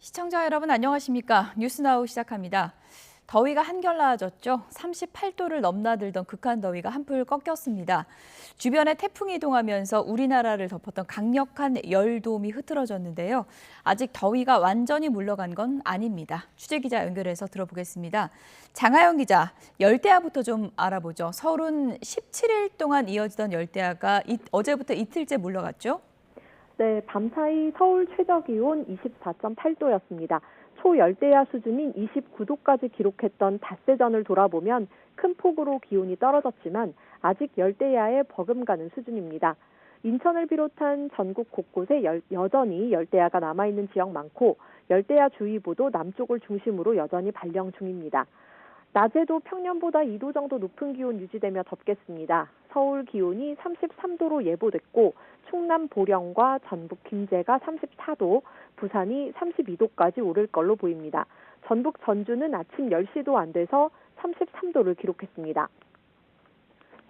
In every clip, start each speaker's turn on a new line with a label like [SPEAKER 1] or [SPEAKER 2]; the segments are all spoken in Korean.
[SPEAKER 1] 시청자 여러분 안녕하십니까? 뉴스나우 시작합니다. 더위가 한결 나아졌죠. 38도를 넘나들던 극한 더위가 한풀 꺾였습니다. 주변에 태풍이 이동하면서 우리나라를 덮었던 강력한 열돔이 흐트러졌는데요. 아직 더위가 완전히 물러간 건 아닙니다. 취재기자 연결해서 들어보겠습니다. 장하영 기자, 열대야부터 좀 알아보죠. 서울은 17일 동안 이어지던 열대야가 어제부터 이틀째 물러갔죠?
[SPEAKER 2] 네, 밤사이 서울 최저기온 24.8도였습니다. 초열대야 수준인 29도까지 기록했던 닷새 전을 돌아보면 큰 폭으로 기온이 떨어졌지만 아직 열대야에 버금가는 수준입니다. 인천을 비롯한 전국 곳곳에 여전히 열대야가 남아있는 지역 많고 열대야주의보도 남쪽을 중심으로 여전히 발령 중입니다. 낮에도 평년보다 2도 정도 높은 기온 유지되며 덥겠습니다. 서울 기온이 33도로 예보됐고 충남 보령과 전북 김제가 34도, 부산이 32도까지 오를 걸로 보입니다. 전북 전주는 아침 10시도 안 돼서 33도를 기록했습니다.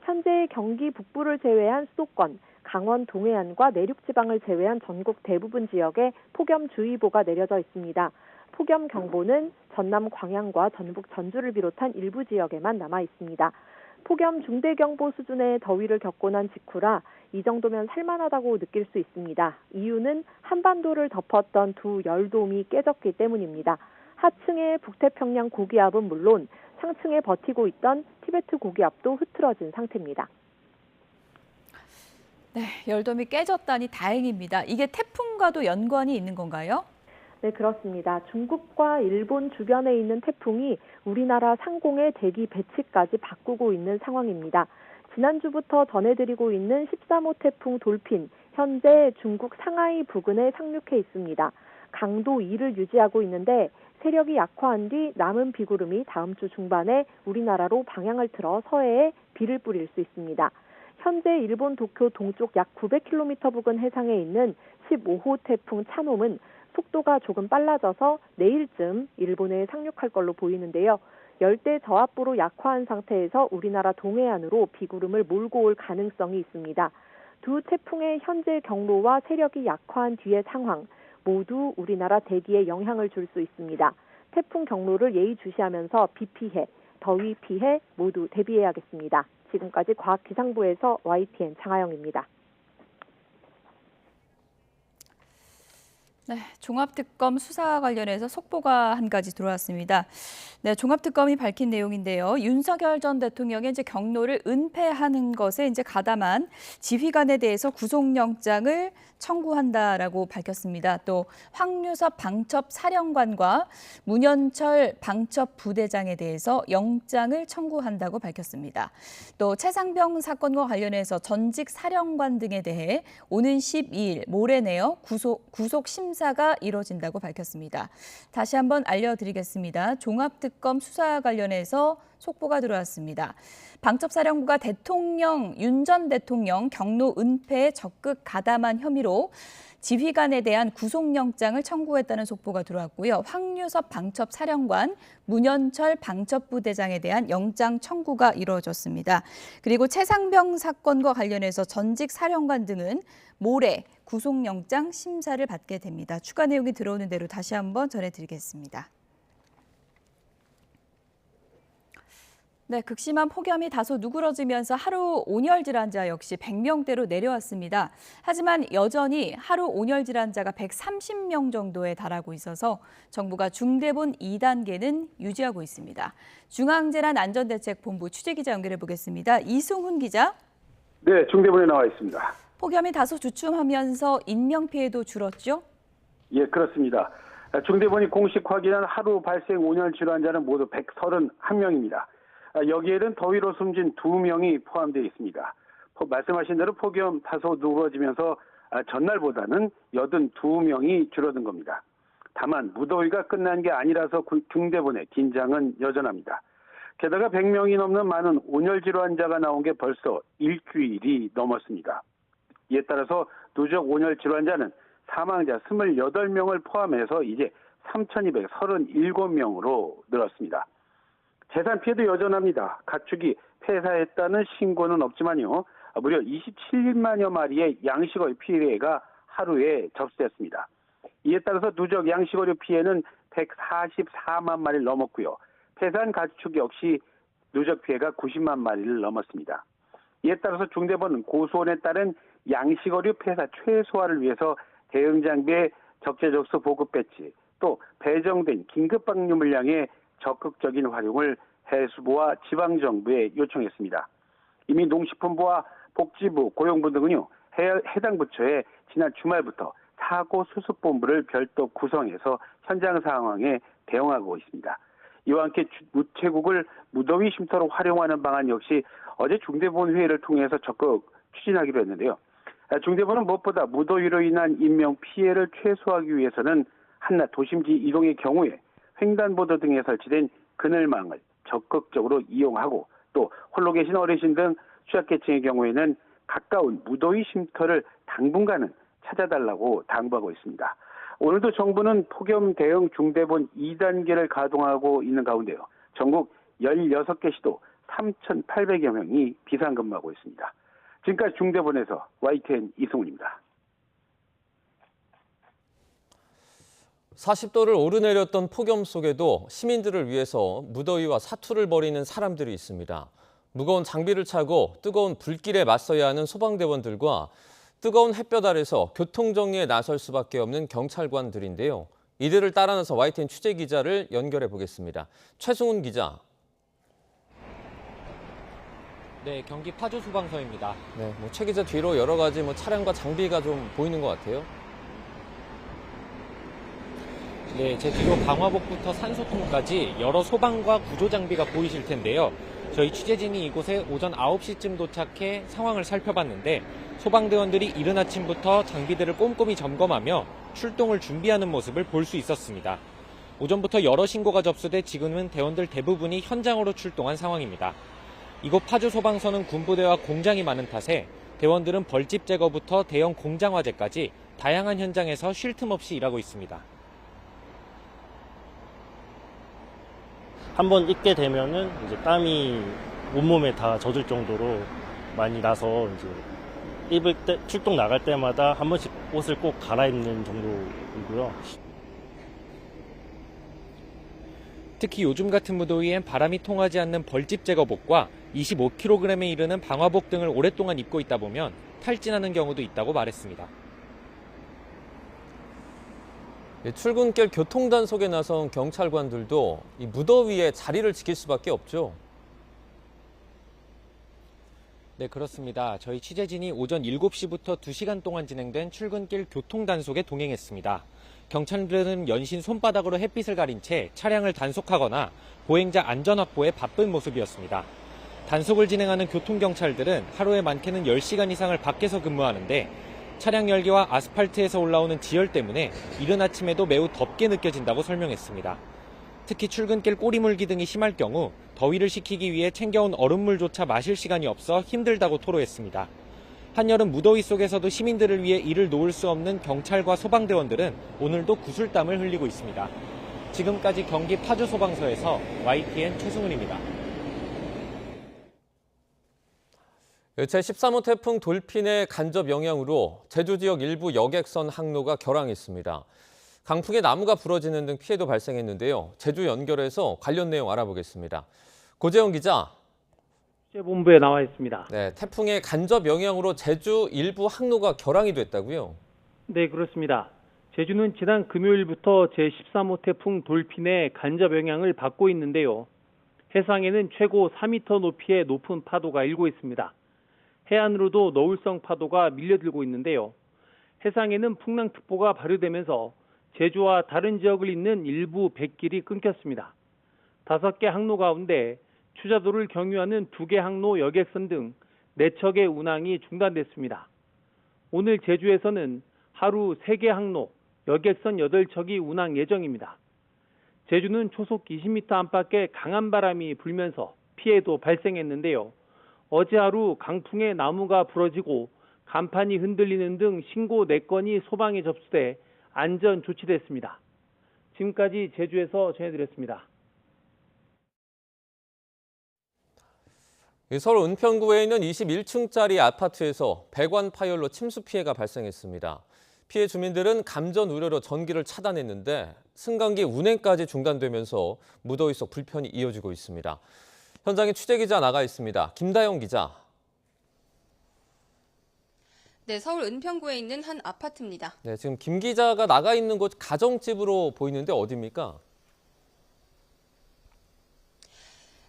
[SPEAKER 2] 현재 경기 북부를 제외한 수도권, 강원 동해안과 내륙지방을 제외한 전국 대부분 지역에 폭염주의보가 내려져 있습니다. 폭염경보는 전남 광양과 전북 전주를 비롯한 일부 지역에만 남아 있습니다. 폭염 중대경보 수준의 더위를 겪고 난 직후라 이 정도면 살만하다고 느낄 수 있습니다. 이유는 한반도를 덮었던 두 열돔이 깨졌기 때문입니다. 하층의 북태평양 고기압은 물론 상층에 버티고 있던 티베트 고기압도 흐트러진 상태입니다.
[SPEAKER 1] 네, 열돔이 깨졌다니 다행입니다. 이게 태풍과도 연관이 있는 건가요?
[SPEAKER 2] 네, 그렇습니다. 중국과 일본 주변에 있는 태풍이 우리나라 상공의 대기 배치까지 바꾸고 있는 상황입니다. 지난주부터 전해드리고 있는 13호 태풍 돌핀, 현재 중국 상하이 부근에 상륙해 있습니다. 강도 2를 유지하고 있는데 세력이 약화한 뒤 남은 비구름이 다음 주 중반에 우리나라로 방향을 틀어 서해에 비를 뿌릴 수 있습니다. 현재 일본 도쿄 동쪽 약 900km 부근 해상에 있는 15호 태풍 차놈은 속도가 조금 빨라져서 내일쯤 일본에 상륙할 걸로 보이는데요. 열대 저압부로 약화한 상태에서 우리나라 동해안으로 비구름을 몰고 올 가능성이 있습니다. 두 태풍의 현재 경로와 세력이 약화한 뒤의 상황 모두 우리나라 대기에 영향을 줄 수 있습니다. 태풍 경로를 예의주시하면서 비 피해, 더위 피해 모두 대비해야겠습니다. 지금까지 과학기상부에서 YTN 장하영입니다.
[SPEAKER 1] 네, 종합특검 수사 관련해서 속보가 한 가지 들어왔습니다. 네, 종합특검이 밝힌 내용인데요. 윤석열 전 대통령의 이제 경로를 은폐하는 것에 이제 가담한 지휘관에 대해서 구속영장을 청구한다라고 밝혔습니다. 또 황유섭 방첩 사령관과 문현철 방첩 부대장에 대해서 영장을 청구한다고 밝혔습니다. 또 최상병 사건과 관련해서 전직 사령관 등에 대해 오는 12일 모레 내어 구속 심사가 이뤄진다고 밝혔습니다. 다시 한번 알려드리겠습니다. 종합특검 수사 관련해서 속보가 들어왔습니다. 방첩사령부가 윤 전 대통령 경로 은폐에 적극 가담한 혐의로 지휘관에 대한 구속영장을 청구했다는 속보가 들어왔고요. 황유섭 방첩사령관, 문현철 방첩부대장에 대한 영장 청구가 이루어졌습니다. 그리고 최상병 사건과 관련해서 전직 사령관 등은 모레 구속영장 심사를 받게 됩니다. 추가 내용이 들어오는 대로 다시 한번 전해드리겠습니다. 네, 극심한 폭염이 다소 누그러지면서 하루 온열 질환자 역시 100명대로 내려왔습니다. 하지만 여전히 하루 온열 질환자가 130명 정도에 달하고 있어서 정부가 중대본 2단계는 유지하고 있습니다. 중앙재난안전대책본부 취재기자 연결해 보겠습니다. 이승훈 기자.
[SPEAKER 3] 네, 중대본에 나와 있습니다.
[SPEAKER 1] 폭염이 다소 주춤하면서 인명피해도 줄었죠?
[SPEAKER 3] 예, 그렇습니다. 중대본이 공식 확인한 하루 발생 온열 질환자는 모두 131명입니다. 여기에는 더위로 숨진 2명이 포함되어 있습니다. 말씀하신 대로 폭염 다소 누그러지면서 전날보다는 82명이 줄어든 겁니다. 다만 무더위가 끝난 게 아니라서 중대본의 긴장은 여전합니다. 게다가 100명이 넘는 많은 온열 질환자가 나온 게 벌써 일주일이 넘었습니다. 이에 따라서 누적 온열 질환자는 사망자 28명을 포함해서 이제 3,237명으로 늘었습니다. 재산 피해도 여전합니다. 가축이 폐사했다는 신고는 없지만요. 무려 27만여 마리의 양식어의 피해가 하루에 접수됐습니다. 이에 따라서 누적 양식어류 피해는 144만 마리를 넘었고요. 폐사한 가축 역시 누적 피해가 90만 마리를 넘었습니다. 이에 따라서 중대본은 고수원에 따른 양식어류 폐사 최소화를 위해서 대응 장비의 적재적소 보급 배치, 또 배정된 긴급 방류 물량의 적극적인 활용을 해수부와 지방정부에 요청했습니다. 이미 농식품부와 복지부, 고용부 등은요, 해당 부처에 지난 주말부터 사고 수습본부를 별도 구성해서 현장 상황에 대응하고 있습니다. 이와 함께 우체국을 무더위 쉼터로 활용하는 방안 역시 어제 중대본 회의를 통해서 적극 추진하기로 했는데요. 중대본은 무엇보다 무더위로 인한 인명 피해를 최소화하기 위해서는 한낮 도심지 이동의 경우에 횡단보도 등에 설치된 그늘망을 적극적으로 이용하고 또 홀로 계신 어르신 등 취약계층의 경우에는 가까운 무더위 쉼터를 당분간은 찾아달라고 당부하고 있습니다. 오늘도 정부는 폭염 대응 중대본 2단계를 가동하고 있는 가운데요. 전국 16개 시도 3,800여 명이 비상근무하고 있습니다. 지금까지 중대본에서 YTN 이승훈입니다.
[SPEAKER 4] 40도를 오르내렸던 폭염 속에도 시민들을 위해서 무더위와 사투를 벌이는 사람들이 있습니다. 무거운 장비를 차고 뜨거운 불길에 맞서야 하는 소방대원들과 뜨거운 햇볕 아래서 교통정리에 나설 수밖에 없는 경찰관들인데요. 이들을 따라나서 YTN 취재기자를 연결해 보겠습니다. 최승훈 기자.
[SPEAKER 5] 네, 경기 파주소방서입니다.
[SPEAKER 4] 네, 최 기자 뒤로 여러 가지 차량과 장비가 좀 보이는 것 같아요.
[SPEAKER 5] 네, 제 뒤로 방화복부터 산소통까지 여러 소방과 구조 장비가 보이실 텐데요. 저희 취재진이 이곳에 오전 9시쯤 도착해 상황을 살펴봤는데 소방대원들이 이른 아침부터 장비들을 꼼꼼히 점검하며 출동을 준비하는 모습을 볼 수 있었습니다. 오전부터 여러 신고가 접수돼 지금은 대원들 대부분이 현장으로 출동한 상황입니다. 이곳 파주소방서는 군부대와 공장이 많은 탓에 대원들은 벌집 제거부터 대형 공장 화재까지 다양한 현장에서 쉴 틈 없이 일하고 있습니다.
[SPEAKER 6] 한번 입게 되면은 이제 땀이 온몸에 다 젖을 정도로 많이 나서 이제 입을 때 출동 나갈 때마다 한 번씩 옷을 꼭 갈아입는 정도이고요.
[SPEAKER 5] 특히 요즘 같은 무더위엔 바람이 통하지 않는 벌집 제거복과 25kg에 이르는 방화복 등을 오랫동안 입고 있다 보면 탈진하는 경우도 있다고 말했습니다.
[SPEAKER 4] 출근길 교통단속에 나선 경찰관들도 이 무더위에 자리를 지킬 수밖에 없죠.
[SPEAKER 5] 네, 그렇습니다. 저희 취재진이 오전 7시부터 2시간 동안 진행된 출근길 교통단속에 동행했습니다. 경찰들은 연신 손바닥으로 햇빛을 가린 채 차량을 단속하거나 보행자 안전 확보에 바쁜 모습이었습니다. 단속을 진행하는 교통경찰들은 하루에 많게는 10시간 이상을 밖에서 근무하는데 차량 열기와 아스팔트에서 올라오는 지열 때문에 이른 아침에도 매우 덥게 느껴진다고 설명했습니다. 특히 출근길 꼬리물기 등이 심할 경우 더위를 식히기 위해 챙겨온 얼음물조차 마실 시간이 없어 힘들다고 토로했습니다. 한여름 무더위 속에서도 시민들을 위해 일을 놓을 수 없는 경찰과 소방대원들은 오늘도 구슬땀을 흘리고 있습니다. 지금까지 경기 파주소방서에서 YTN 최승훈입니다.
[SPEAKER 4] 제13호 태풍 돌핀의 간접 영향으로 제주 지역 일부 여객선 항로가 결항했습니다. 강풍에 나무가 부러지는 등 피해도 발생했는데요. 제주 연결해서 관련 내용 알아보겠습니다. 고재영 기자.
[SPEAKER 7] 취재본부에 나와 있습니다.
[SPEAKER 4] 네, 태풍의 간접 영향으로 제주 일부 항로가 결항이 됐다고요?
[SPEAKER 7] 네, 그렇습니다. 제주는 지난 금요일부터 제13호 태풍 돌핀의 간접 영향을 받고 있는데요. 해상에는 최고 4m 높이의 높은 파도가 일고 있습니다. 해안으로도 너울성 파도가 밀려들고 있는데요. 해상에는 풍랑특보가 발효되면서 제주와 다른 지역을 잇는 일부 뱃길이 끊겼습니다. 5개 항로 가운데 추자도를 경유하는 2개 항로 여객선 등 4척의 운항이 중단됐습니다. 오늘 제주에서는 하루 3개 항로 여객선 8척이 운항 예정입니다. 제주는 초속 20m 안팎의 강한 바람이 불면서 피해도 발생했는데요. 어제 하루 강풍에 나무가 부러지고 간판이 흔들리는 등 신고 4건이 소방에 접수돼 안전 조치됐습니다. 지금까지 제주에서 전해드렸습니다.
[SPEAKER 4] 서울 은평구에 있는 21층짜리 아파트에서 배관 파열로 침수 피해가 발생했습니다. 피해 주민들은 감전 우려로 전기를 차단했는데 승강기 운행까지 중단되면서 무더위 속 불편이 이어지고 있습니다. 현장에 취재기자 나가 있습니다. 김다영 기자.
[SPEAKER 8] 네, 서울 은평구에 있는 한 아파트입니다.
[SPEAKER 4] 네, 지금 김 기자가 나가 있는 곳 가정집으로 보이는데 어디입니까?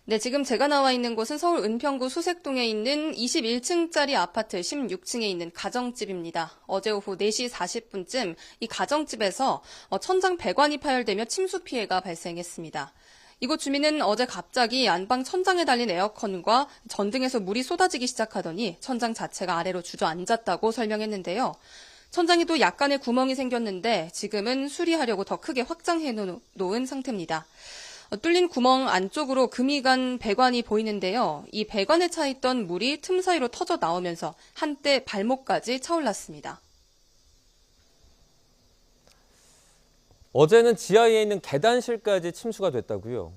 [SPEAKER 8] 네, 지금 제가 나와 있는 곳은 서울 은평구 수색동에 있는 21층짜리 아파트 16층에 있는 가정집입니다. 어제 오후 4시 40분쯤 이 가정집에서 천장 배관이 파열되며 침수 피해가 발생했습니다. 이곳 주민은 어제 갑자기 안방 천장에 달린 에어컨과 전등에서 물이 쏟아지기 시작하더니 천장 자체가 아래로 주저앉았다고 설명했는데요. 천장에도 약간의 구멍이 생겼는데 지금은 수리하려고 더 크게 확장해 놓은 상태입니다. 뚫린 구멍 안쪽으로 금이 간 배관이 보이는데요. 이 배관에 차 있던 물이 틈 사이로 터져 나오면서 한때 발목까지 차올랐습니다.
[SPEAKER 4] 어제는 지하에 있는 계단실까지 침수가 됐다고요?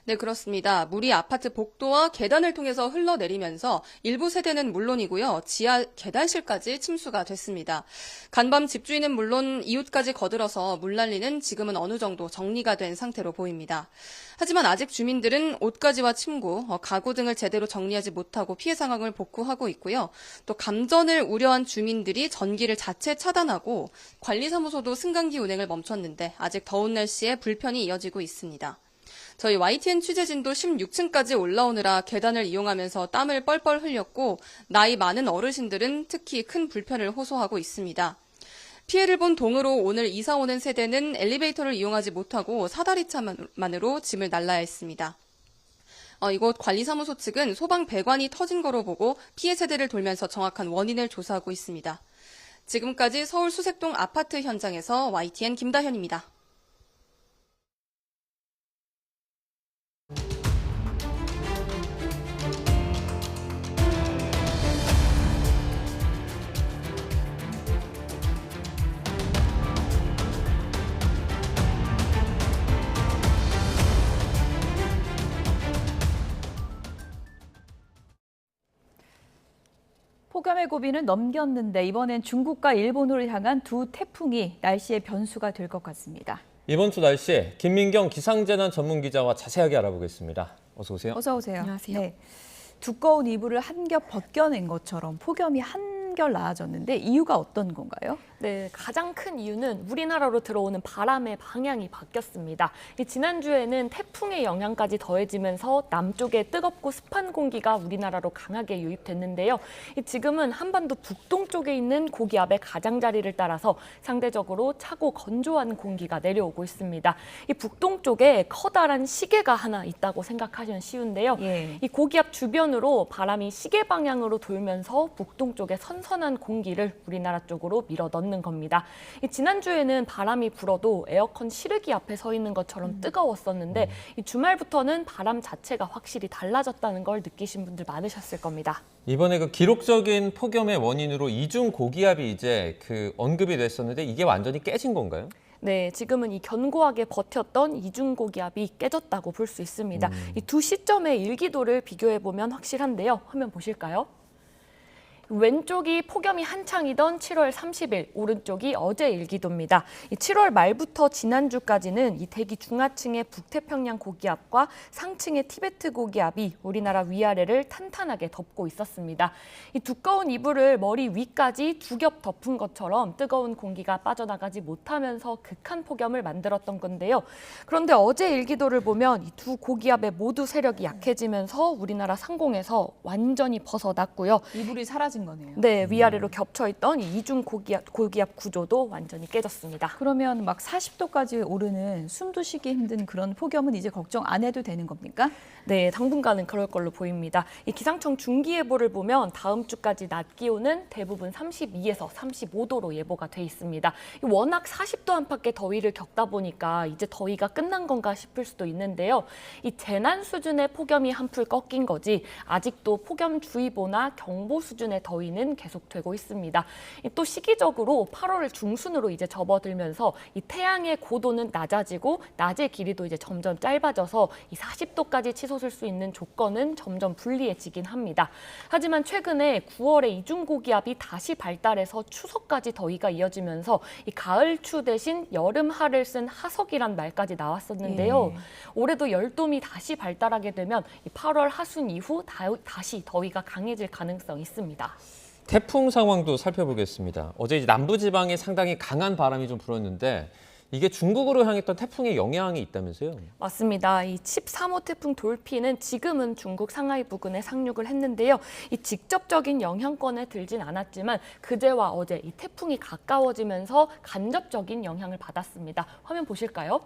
[SPEAKER 8] 네, 그렇습니다. 물이 아파트 복도와 계단을 통해서 흘러내리면서 일부 세대는 물론이고요. 지하 계단실까지 침수가 됐습니다. 간밤 집주인은 물론 이웃까지 거들어서 물난리는 지금은 어느 정도 정리가 된 상태로 보입니다. 하지만 아직 주민들은 옷가지와 침구, 가구 등을 제대로 정리하지 못하고 피해 상황을 복구하고 있고요. 또 감전을 우려한 주민들이 전기를 자체 차단하고 관리사무소도 승강기 운행을 멈췄는데 아직 더운 날씨에 불편이 이어지고 있습니다. 저희 YTN 취재진도 16층까지 올라오느라 계단을 이용하면서 땀을 뻘뻘 흘렸고 나이 많은 어르신들은 특히 큰 불편을 호소하고 있습니다. 피해를 본 동으로 오늘 이사 오는 세대는 엘리베이터를 이용하지 못하고 사다리차만으로 짐을 날라야 했습니다. 이곳 관리사무소 측은 소방 배관이 터진 거로 보고 피해 세대를 돌면서 정확한 원인을 조사하고 있습니다. 지금까지 서울 수색동 아파트 현장에서 YTN 김다현입니다.
[SPEAKER 1] 폭염의 고비는 넘겼는데 이번엔 중국과 일본으로 향한 두 태풍이 날씨의 변수가 될 것 같습니다.
[SPEAKER 4] 이번 주 날씨 김민경 기상재난 전문 기자와 자세하게 알아보겠습니다. 어서 오세요.
[SPEAKER 1] 어서 오세요.
[SPEAKER 9] 안녕하세요.
[SPEAKER 1] 네. 두꺼운 이불을 한 겹 벗겨낸 것처럼 폭염이 한결 나아졌는데 이유가 어떤 건가요?
[SPEAKER 9] 네, 가장 큰 이유는 우리나라로 들어오는 바람의 방향이 바뀌었습니다. 지난주에는 태풍의 영향까지 더해지면서 남쪽에 뜨겁고 습한 공기가 우리나라로 강하게 유입됐는데요. 지금은 한반도 북동쪽에 있는 고기압의 가장자리를 따라서 상대적으로 차고 건조한 공기가 내려오고 있습니다. 이 북동쪽에 커다란 시계가 하나 있다고 생각하시면 쉬운데요.
[SPEAKER 1] 예.
[SPEAKER 9] 이 고기압 주변으로 바람이 시계 방향으로 돌면서 북동쪽에 선선한 공기를 우리나라 쪽으로 밀어 넣는 겁니다. 지난주에는 바람이 불어도 에어컨 실외기 앞에 서 있는 것처럼 뜨거웠었는데 이 주말부터는 바람 자체가 확실히 달라졌다는 걸 느끼신 분들 많으셨을 겁니다.
[SPEAKER 4] 이번에 그 기록적인 폭염의 원인으로 이중 고기압이 이제 언급이 됐었는데 이게 완전히 깨진 건가요?
[SPEAKER 9] 네, 지금은 이 견고하게 버텼던 이중고기압이 깨졌다고 볼 수 있습니다. 이 두 시점의 일기도를 비교해보면 확실한데요. 화면 보실까요? 왼쪽이 폭염이 한창이던 7월 30일, 오른쪽이 어제 일기도입니다. 7월 말부터 지난주까지는 이 대기 중하층의 북태평양 고기압과 상층의 티베트 고기압이 우리나라 위아래를 탄탄하게 덮고 있었습니다. 이 두꺼운 이불을 머리 위까지 두 겹 덮은 것처럼 뜨거운 공기가 빠져나가지 못하면서 극한 폭염을 만들었던 건데요. 그런데 어제 일기도를 보면 이 두 고기압의 모두 세력이 약해지면서 우리나라 상공에서 완전히 벗어났고요.
[SPEAKER 1] 이불이 사라진 거네요.
[SPEAKER 9] 네, 위아래로 겹쳐있던 이 이중 고기압 구조도 완전히 깨졌습니다.
[SPEAKER 1] 그러면 막 40도까지 오르는 숨도 쉬기 힘든 그런 폭염은 이제 걱정 안 해도 되는 겁니까?
[SPEAKER 9] 네, 당분간은 그럴 걸로 보입니다. 이 기상청 중기예보를 보면 다음 주까지 낮 기온은 대부분 32에서 35도로 예보가 돼 있습니다. 워낙 40도 안팎의 더위를 겪다 보니까 이제 더위가 끝난 건가 싶을 수도 있는데요. 이 재난 수준의 폭염이 한풀 꺾인 거지 아직도 폭염주의보나 경보 수준의 더위는 계속되고 있습니다. 또 시기적으로 8월 중순으로 이제 접어들면서 이 태양의 고도는 낮아지고 낮의 길이도 이제 점점 짧아져서 이 40도까지 치솟을 수 있는 조건은 점점 불리해지긴 합니다. 하지만 최근에 9월에 이중고기압이 다시 발달해서 추석까지 더위가 이어지면서 이 가을추 대신 여름하를 쓴 하석이란 말까지 나왔었는데요. 올해도 열돔이 다시 발달하게 되면 이 8월 하순 이후 다시 더위가 강해질 가능성이 있습니다.
[SPEAKER 4] 태풍 상황도 살펴보겠습니다. 어제 이제 남부지방에 상당히 강한 바람이 좀 불었는데 이게 중국으로 향했던 태풍의 영향이 있다면서요?
[SPEAKER 9] 맞습니다. 이 13호 태풍 돌피는 지금은 중국 상하이 부근에 상륙을 했는데요. 이 직접적인 영향권에 들진 않았지만 그제와 어제 이 태풍이 가까워지면서 간접적인 영향을 받았습니다. 화면 보실까요?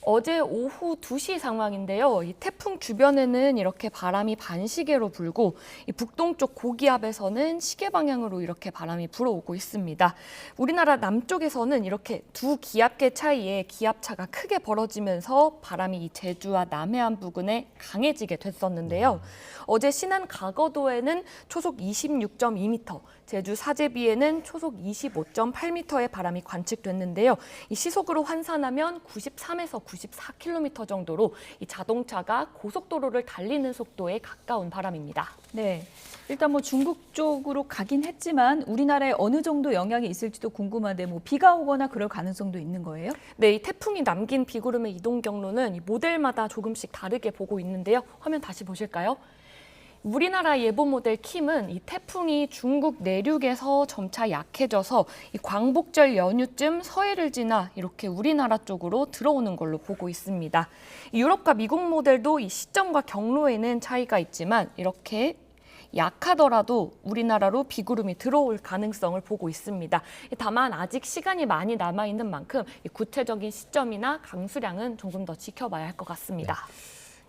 [SPEAKER 9] 어제 오후 2시 상황인데요. 이 태풍 주변에는 이렇게 바람이 반시계로 불고 이 북동쪽 고기압에서는 시계 방향으로 이렇게 바람이 불어오고 있습니다. 우리나라 남쪽에서는 이렇게 두 기압계 차이에 기압차가 크게 벌어지면서 바람이 이 제주와 남해안 부근에 강해지게 됐었는데요. 어제 신안 가거도에는 초속 26.2m, 제주 사제비에는 초속 25.8m의 바람이 관측됐는데요. 이 시속으로 환산하면 93에서 94km 정도로 이 자동차가 고속도로를 달리는 속도에 가까운 바람입니다.
[SPEAKER 1] 네, 일단 뭐 중국 쪽으로 가긴 했지만 우리나라에 어느 정도 영향이 있을지도 궁금한데 뭐 비가 오거나 그럴 가능성도 있는 거예요?
[SPEAKER 9] 네, 이 태풍이 남긴 비구름의 이동 경로는 이 모델마다 조금씩 다르게 보고 있는데요. 화면 다시 보실까요? 우리나라 예보 모델 킴은 이 태풍이 중국 내륙에서 점차 약해져서 이 광복절 연휴쯤 서해를 지나 이렇게 우리나라 쪽으로 들어오는 걸로 보고 있습니다. 유럽과 미국 모델도 이 시점과 경로에는 차이가 있지만 이렇게 약하더라도 우리나라로 비구름이 들어올 가능성을 보고 있습니다. 다만 아직 시간이 많이 남아있는 만큼 구체적인 시점이나 강수량은 조금 더 지켜봐야 할 것 같습니다.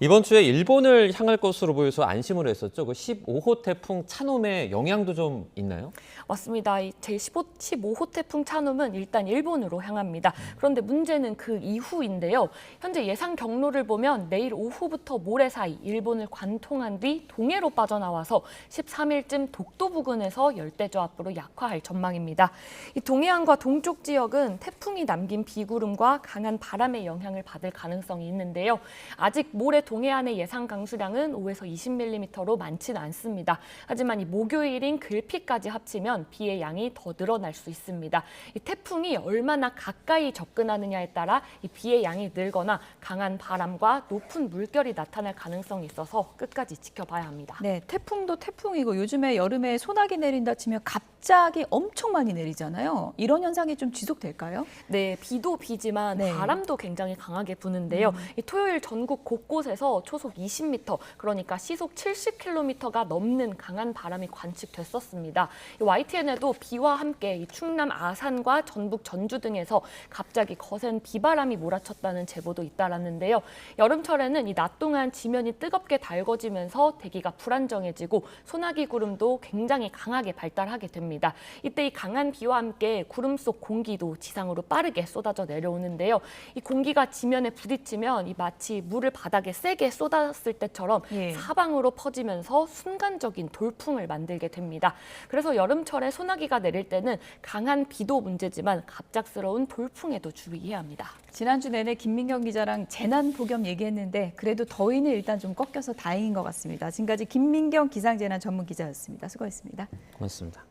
[SPEAKER 4] 이번 주에 일본을 향할 것으로 보여서 안심을 했었죠. 그 15호 태풍 차놈의 영향도 좀 있나요?
[SPEAKER 9] 맞습니다. 이 제15호 태풍 차놈은 일단 일본으로 향합니다. 그런데 문제는 그 이후인데요. 현재 예상 경로를 보면 내일 오후부터 모레 사이 일본을 관통한 뒤 동해로 빠져나와서 13일쯤 독도 부근에서 열대저압으로 약화할 전망입니다. 이 동해안과 동쪽 지역은 태풍이 남긴 비구름과 강한 바람의 영향을 받을 가능성이 있는데요. 아직 모레 동해안의 예상 강수량은 5에서 20mm로 많지는 않습니다. 하지만 이 목요일인 글피까지 합치면 비의 양이 더 늘어날 수 있습니다. 이 태풍이 얼마나 가까이 접근하느냐에 따라 이 비의 양이 늘거나 강한 바람과 높은 물결이 나타날 가능성이 있어서 끝까지 지켜봐야 합니다.
[SPEAKER 1] 네, 태풍도 태풍이고 요즘에 여름에 소나기 내린다 치면 갑자기 엄청 많이 내리잖아요. 이런 현상이 좀 지속될까요?
[SPEAKER 9] 네, 비도 비지만 바람도 굉장히 강하게 부는데요. 이 토요일 전국 곳곳에서 초속 20m, 그러니까 시속 70km가 넘는 강한 바람이 관측됐었습니다. YTN에도 비와 함께 이 충남 아산과 전북 전주 등에서 갑자기 거센 비바람이 몰아쳤다는 제보도 잇따랐는데요. 여름철에는 이 낮 동안 지면이 뜨겁게 달궈지면서 대기가 불안정해지고 소나기 구름도 굉장히 강하게 발달하게 됩니다. 이때 이 강한 비와 함께 구름 속 공기도 지상으로 빠르게 쏟아져 내려오는데요. 이 공기가 지면에 부딪히면 이 마치 물을 바닥에 세게 쏟았을 때처럼 사방으로 퍼지면서 순간적인 돌풍을 만들게 됩니다. 그래서 여름철에 소나기가 내릴 때는 강한 비도 문제지만 갑작스러운 돌풍에도 주의해야 합니다.
[SPEAKER 1] 지난주 내내 김민경 기자랑 재난 폭염 얘기했는데 그래도 더위는 일단 좀 꺾여서 다행인 것 같습니다. 지금까지 김민경 기상재난 전문 기자였습니다. 수고했습니다.
[SPEAKER 4] 고맙습니다.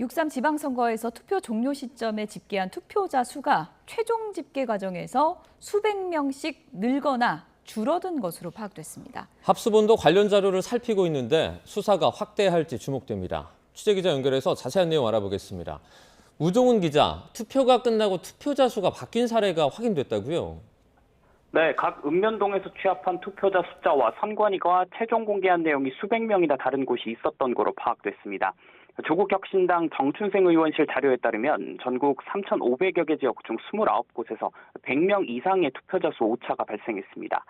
[SPEAKER 1] (6.3) 지방선거에서 투표 종료 시점에 집계한 투표자 수가 최종 집계 과정에서 수백 명씩 늘거나 줄어든 것으로 파악됐습니다.
[SPEAKER 4] 합수본도 관련 자료를 살피고 있는데 수사가 확대할지 주목됩니다. 취재기자 연결해서 자세한 내용 알아보겠습니다. 우종훈 기자, 투표가 끝나고 투표자 수가 바뀐 사례가 확인됐다고요?
[SPEAKER 10] 네, 각 읍면동에서 취합한 투표자 숫자와 선관위가 최종 공개한 내용이 수백 명이나 다른 곳이 있었던 거로 파악됐습니다. 조국혁신당 정춘생 의원실 자료에 따르면 전국 3,500여 개 지역 중 29곳에서 100명 이상의 투표자 수 오차가 발생했습니다.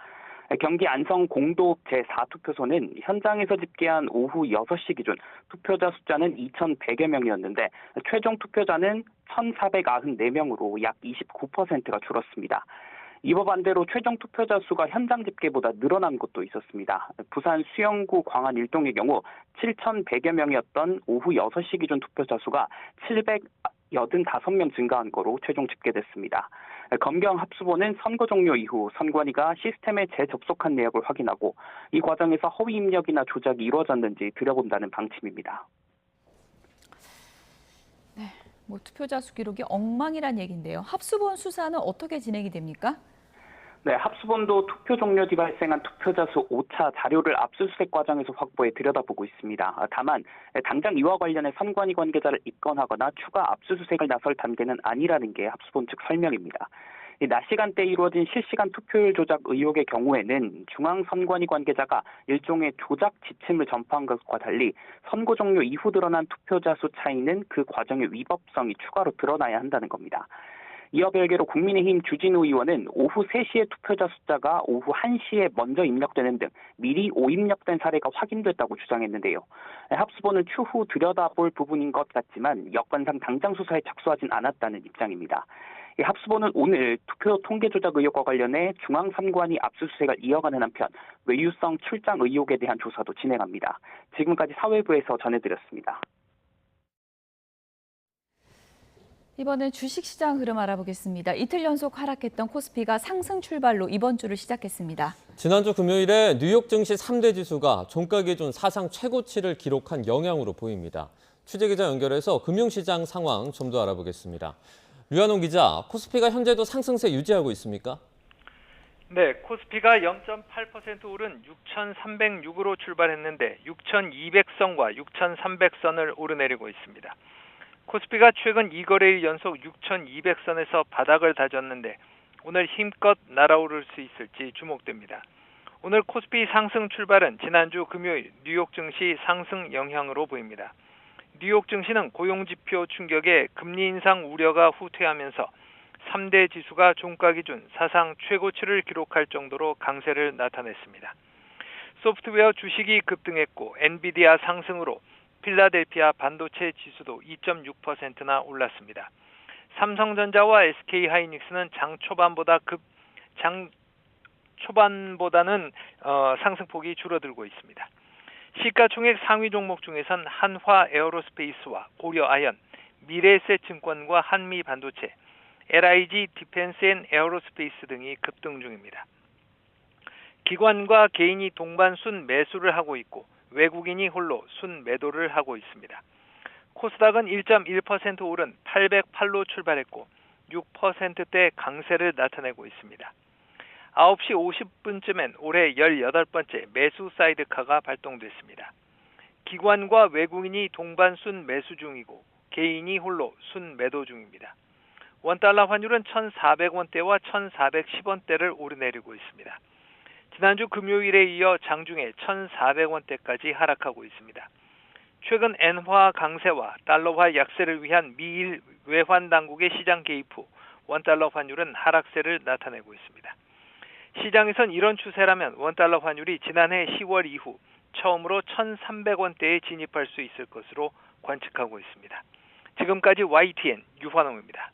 [SPEAKER 10] 경기 안성 공도읍 제4투표소는 현장에서 집계한 오후 6시 기준 투표자 숫자는 2,100여 명이었는데 최종 투표자는 1,494명으로 약 29%가 줄었습니다. 이와 반대로 최종 투표자 수가 현장 집계보다 늘어난 곳도 있었습니다. 부산 수영구 광안 일동의 경우 7,100여 명이었던 오후 6시 기준 투표자 수가 785명 증가한 거로 최종 집계됐습니다. 검경 합수본은 선거 종료 이후 선관위가 시스템에 재접속한 내역을 확인하고 이 과정에서 허위 입력이나 조작이 이루어졌는지 들여본다는 방침입니다.
[SPEAKER 1] 뭐 투표자 수 기록이 엉망이란 얘기인데요. 합수본 수사는 어떻게 진행이 됩니까?
[SPEAKER 10] 네, 합수본도 투표 종료 뒤 발생한 투표자 수 오차 자료를 압수수색 과정에서 확보해 들여다보고 있습니다. 다만 당장 이와 관련해 선관위 관계자를 입건하거나 추가 압수수색을 나설 단계는 아니라는 게 합수본 측 설명입니다. 낮 시간대에 이루어진 실시간 투표율 조작 의혹의 경우에는 중앙선관위 관계자가 일종의 조작 지침을 전파한 것과 달리 선고 종료 이후 드러난 투표자 수 차이는 그 과정의 위법성이 추가로 드러나야 한다는 겁니다. 이와 별개로 국민의힘 주진우 의원은 오후 3시에 투표자 숫자가 오후 1시에 먼저 입력되는 등 미리 오입력된 사례가 확인됐다고 주장했는데요. 합수본은 추후 들여다볼 부분인 것 같지만 여건상 당장 수사에 착수하진 않았다는 입장입니다. 합수본은 오늘 투표 통계 조작 의혹과 관련해 중앙선관위 압수수색을 이어가는 한편 외유성 출장 의혹에 대한 조사도 진행합니다. 지금까지 사회부에서 전해드렸습니다.
[SPEAKER 1] 이번엔 주식시장 흐름 알아보겠습니다. 이틀 연속 하락했던 코스피가 상승 출발로 이번 주를 시작했습니다.
[SPEAKER 4] 지난주 금요일에 뉴욕 증시 3대 지수가 종가 기준 사상 최고치를 기록한 영향으로 보입니다. 취재기자 연결해서 금융시장 상황 좀 더 알아보겠습니다. 류한홍 기자, 코스피가 현재도 상승세 유지하고 있습니까?
[SPEAKER 11] 네, 코스피가 0.8% 오른 6,306으로 출발했는데 6,200선과 6,300선을 오르내리고 있습니다. 코스피가 최근 2거래일 연속 6,200선에서 바닥을 다졌는데 오늘 힘껏 날아오를 수 있을지 주목됩니다. 오늘 코스피 상승 출발은 지난주 금요일 뉴욕 증시 상승 영향으로 보입니다. 뉴욕 증시는 고용지표 충격에 금리 인상 우려가 후퇴하면서 3대 지수가 종가 기준 사상 최고치를 기록할 정도로 강세를 나타냈습니다. 소프트웨어 주식이 급등했고 엔비디아 상승으로 필라델피아 반도체 지수도 2.6%나 올랐습니다. 삼성전자와 SK하이닉스는 장 초반보다는 상승폭이 줄어들고 있습니다. 시가총액 상위 종목 중에선 한화 에어로스페이스와 고려아연, 미래에셋증권과 한미반도체, LIG 디펜스 앤 에어로스페이스 등이 급등 중입니다. 기관과 개인이 동반 순 매수를 하고 있고 외국인이 홀로 순 매도를 하고 있습니다. 코스닥은 1.1% 오른 808로 출발했고 6%대 강세를 나타내고 있습니다. 9시 50분쯤엔 올해 18번째 매수 사이드카가 발동됐습니다. 기관과 외국인이 동반 순 매수 중이고 개인이 홀로 순 매도 중입니다. 원달러 환율은 1,400원대와 1,410원대를 오르내리고 있습니다. 지난주 금요일에 이어 장중에 1,400원대까지 하락하고 있습니다. 최근 엔화 강세와 달러화 약세를 위한 미일 외환 당국의 시장 개입 후 원달러 환율은 하락세를 나타내고 있습니다. 시장에선 이런 추세라면 원달러 환율이 지난해 10월 이후 처음으로 1,300원대에 진입할 수 있을 것으로 관측하고 있습니다. 지금까지 YTN 유환홍입니다.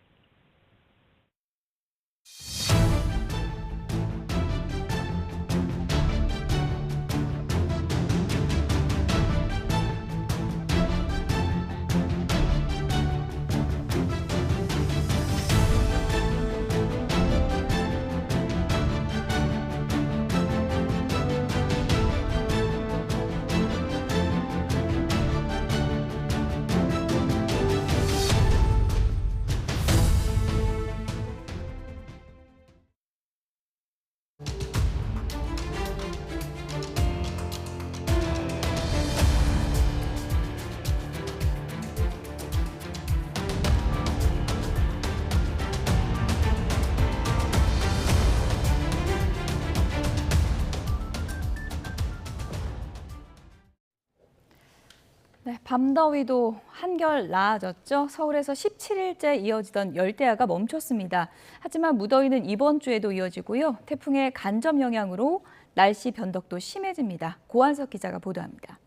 [SPEAKER 1] 네, 밤더위도 한결 나아졌죠. 서울에서 17일째 이어지던 열대야가 멈췄습니다. 하지만 무더위는 이번 주에도 이어지고요. 태풍의 간접 영향으로 날씨 변덕도 심해집니다. 고한석 기자가 보도합니다.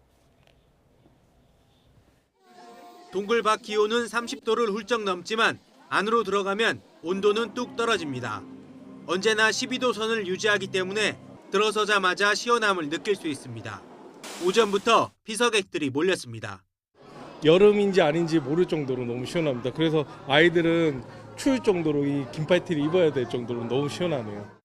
[SPEAKER 12] 동굴 밖 기온은 30도를 훌쩍 넘지만 안으로 들어가면 온도는 뚝 떨어집니다. 언제나 12도 선을 유지하기 때문에 들어서자마자 시원함을 느낄 수 있습니다. 오전부터 피서객들이 몰렸습니다.
[SPEAKER 13] 여름인지 아닌지 모를 정도로 너무 시원합니다. 그래서 아이들은 추울 정도로 이 긴팔티를 입어야 될 정도로 너무 시원하네요.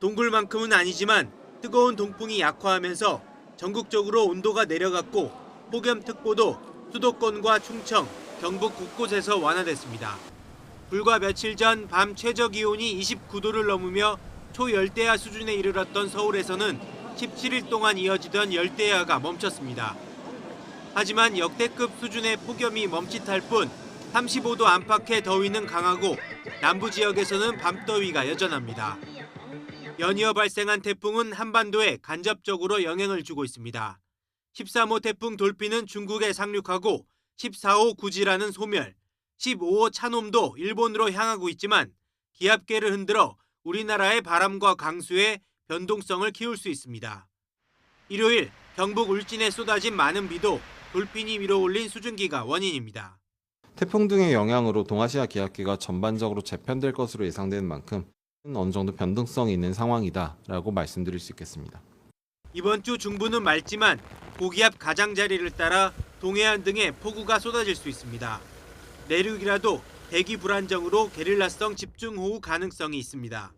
[SPEAKER 12] 동굴만큼은 아니지만 뜨거운 동풍이 약화하면서 전국적으로 온도가 내려갔고 폭염특보도 수도권과 충청, 경북 곳곳에서 완화됐습니다. 불과 며칠 전 밤 최저 기온이 29도를 넘으며 초열대야 수준에 이르렀던 서울에서는 17일 동안 이어지던 열대야가 멈췄습니다. 하지만 역대급 수준의 폭염이 멈칫할 뿐 35도 안팎의 더위는 강하고 남부 지역에서는 밤더위가 여전합니다. 연이어 발생한 태풍은 한반도에 간접적으로 영향을 주고 있습니다. 13호 태풍 돌핀은 중국에 상륙하고 14호 구지라는 소멸, 15호 차놈도 일본으로 향하고 있지만 기압계를 흔들어 우리나라의 바람과 강수의 변동성을 키울 수 있습니다. 일요일 경북 울진에 쏟아진 많은 비도 돌핀이 밀어올린 수증기가 원인입니다.
[SPEAKER 14] 태풍 등의 영향으로 동아시아 기압계가 전반적으로 재편될 것으로 예상되는 만큼 어느 정도 변동성이 있는 상황이다라고 말씀드릴 수 있겠습니다.
[SPEAKER 12] 이번 주 중부는 맑지만 고기압 가장자리를 따라 동해안 등에 폭우가 쏟아질 수 있습니다. 내륙이라도 대기 불안정으로 게릴라성 집중호우 가능성이 있습니다.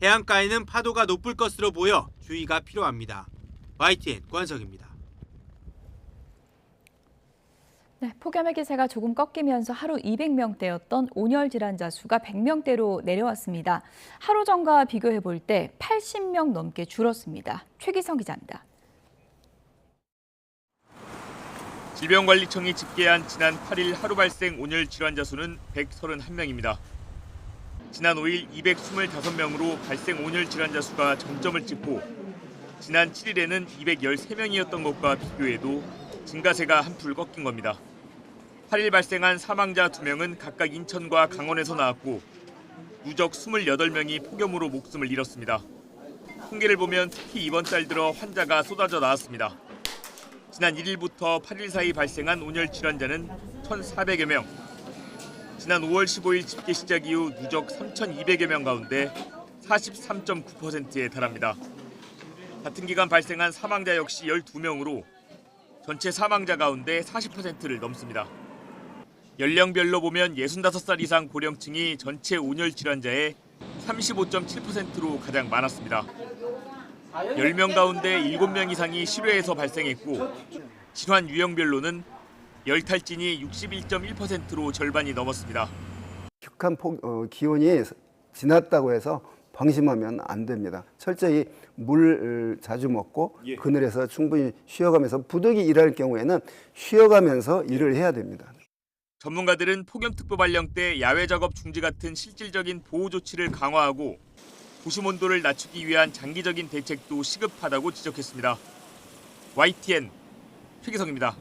[SPEAKER 12] 해안가에는 파도가 높을 것으로 보여 주의가 필요합니다. YTN 고한석입니다.
[SPEAKER 1] 네, 폭염의 기세가 조금 꺾이면서 하루 200명대였던 온열 질환자 수가 100명대로 내려왔습니다. 하루 전과 비교해 볼 때 80명 넘게 줄었습니다. 최기성 기자입니다.
[SPEAKER 15] 질병관리청이 집계한 지난 8일 하루 발생 온열 질환자 수는 131명입니다. 지난 5일 225명으로 발생 온열 질환자 수가 정점을 찍고 지난 7일에는 213명이었던 것과 비교해도 증가세가 한풀 꺾인 겁니다. 8일 발생한 사망자 2명은 각각 인천과 강원에서 나왔고 누적 28명이 폭염으로 목숨을 잃었습니다. 통계를 보면 특히 이번 달 들어 환자가 쏟아져 나왔습니다. 지난 1일부터 8일 사이 발생한 온열 질환자는 1,400여 명. 지난 5월 15일 집계 시작 이후 누적 3,200여 명 가운데 43.9%에 달합니다. 같은 기간 발생한 사망자 역시 12명으로 전체 사망자 가운데 40%를 넘습니다. 연령별로 보면 65살 이상 고령층이 전체 온열 질환자의 35.7%로 가장 많았습니다. 10명 가운데 7명 이상이 실외에서 발생했고 질환 유형별로는 열탈진이 61.1%로 절반이 넘었습니다.
[SPEAKER 16] 극한 기온이 지났다고 해서 방심하면 안 됩니다. 철저히 물 자주 먹고 그늘에서 충분히 쉬어가면서 부득이 일할 경우에는 쉬어가면서 일을 해야 됩니다.
[SPEAKER 15] 전문가들은 폭염특보 발령 때 야외 작업 중지 같은 실질적인 보호 조치를 강화하고 도심 온도를 낮추기 위한 장기적인 대책도 시급하다고 지적했습니다. YTN 최기성입니다.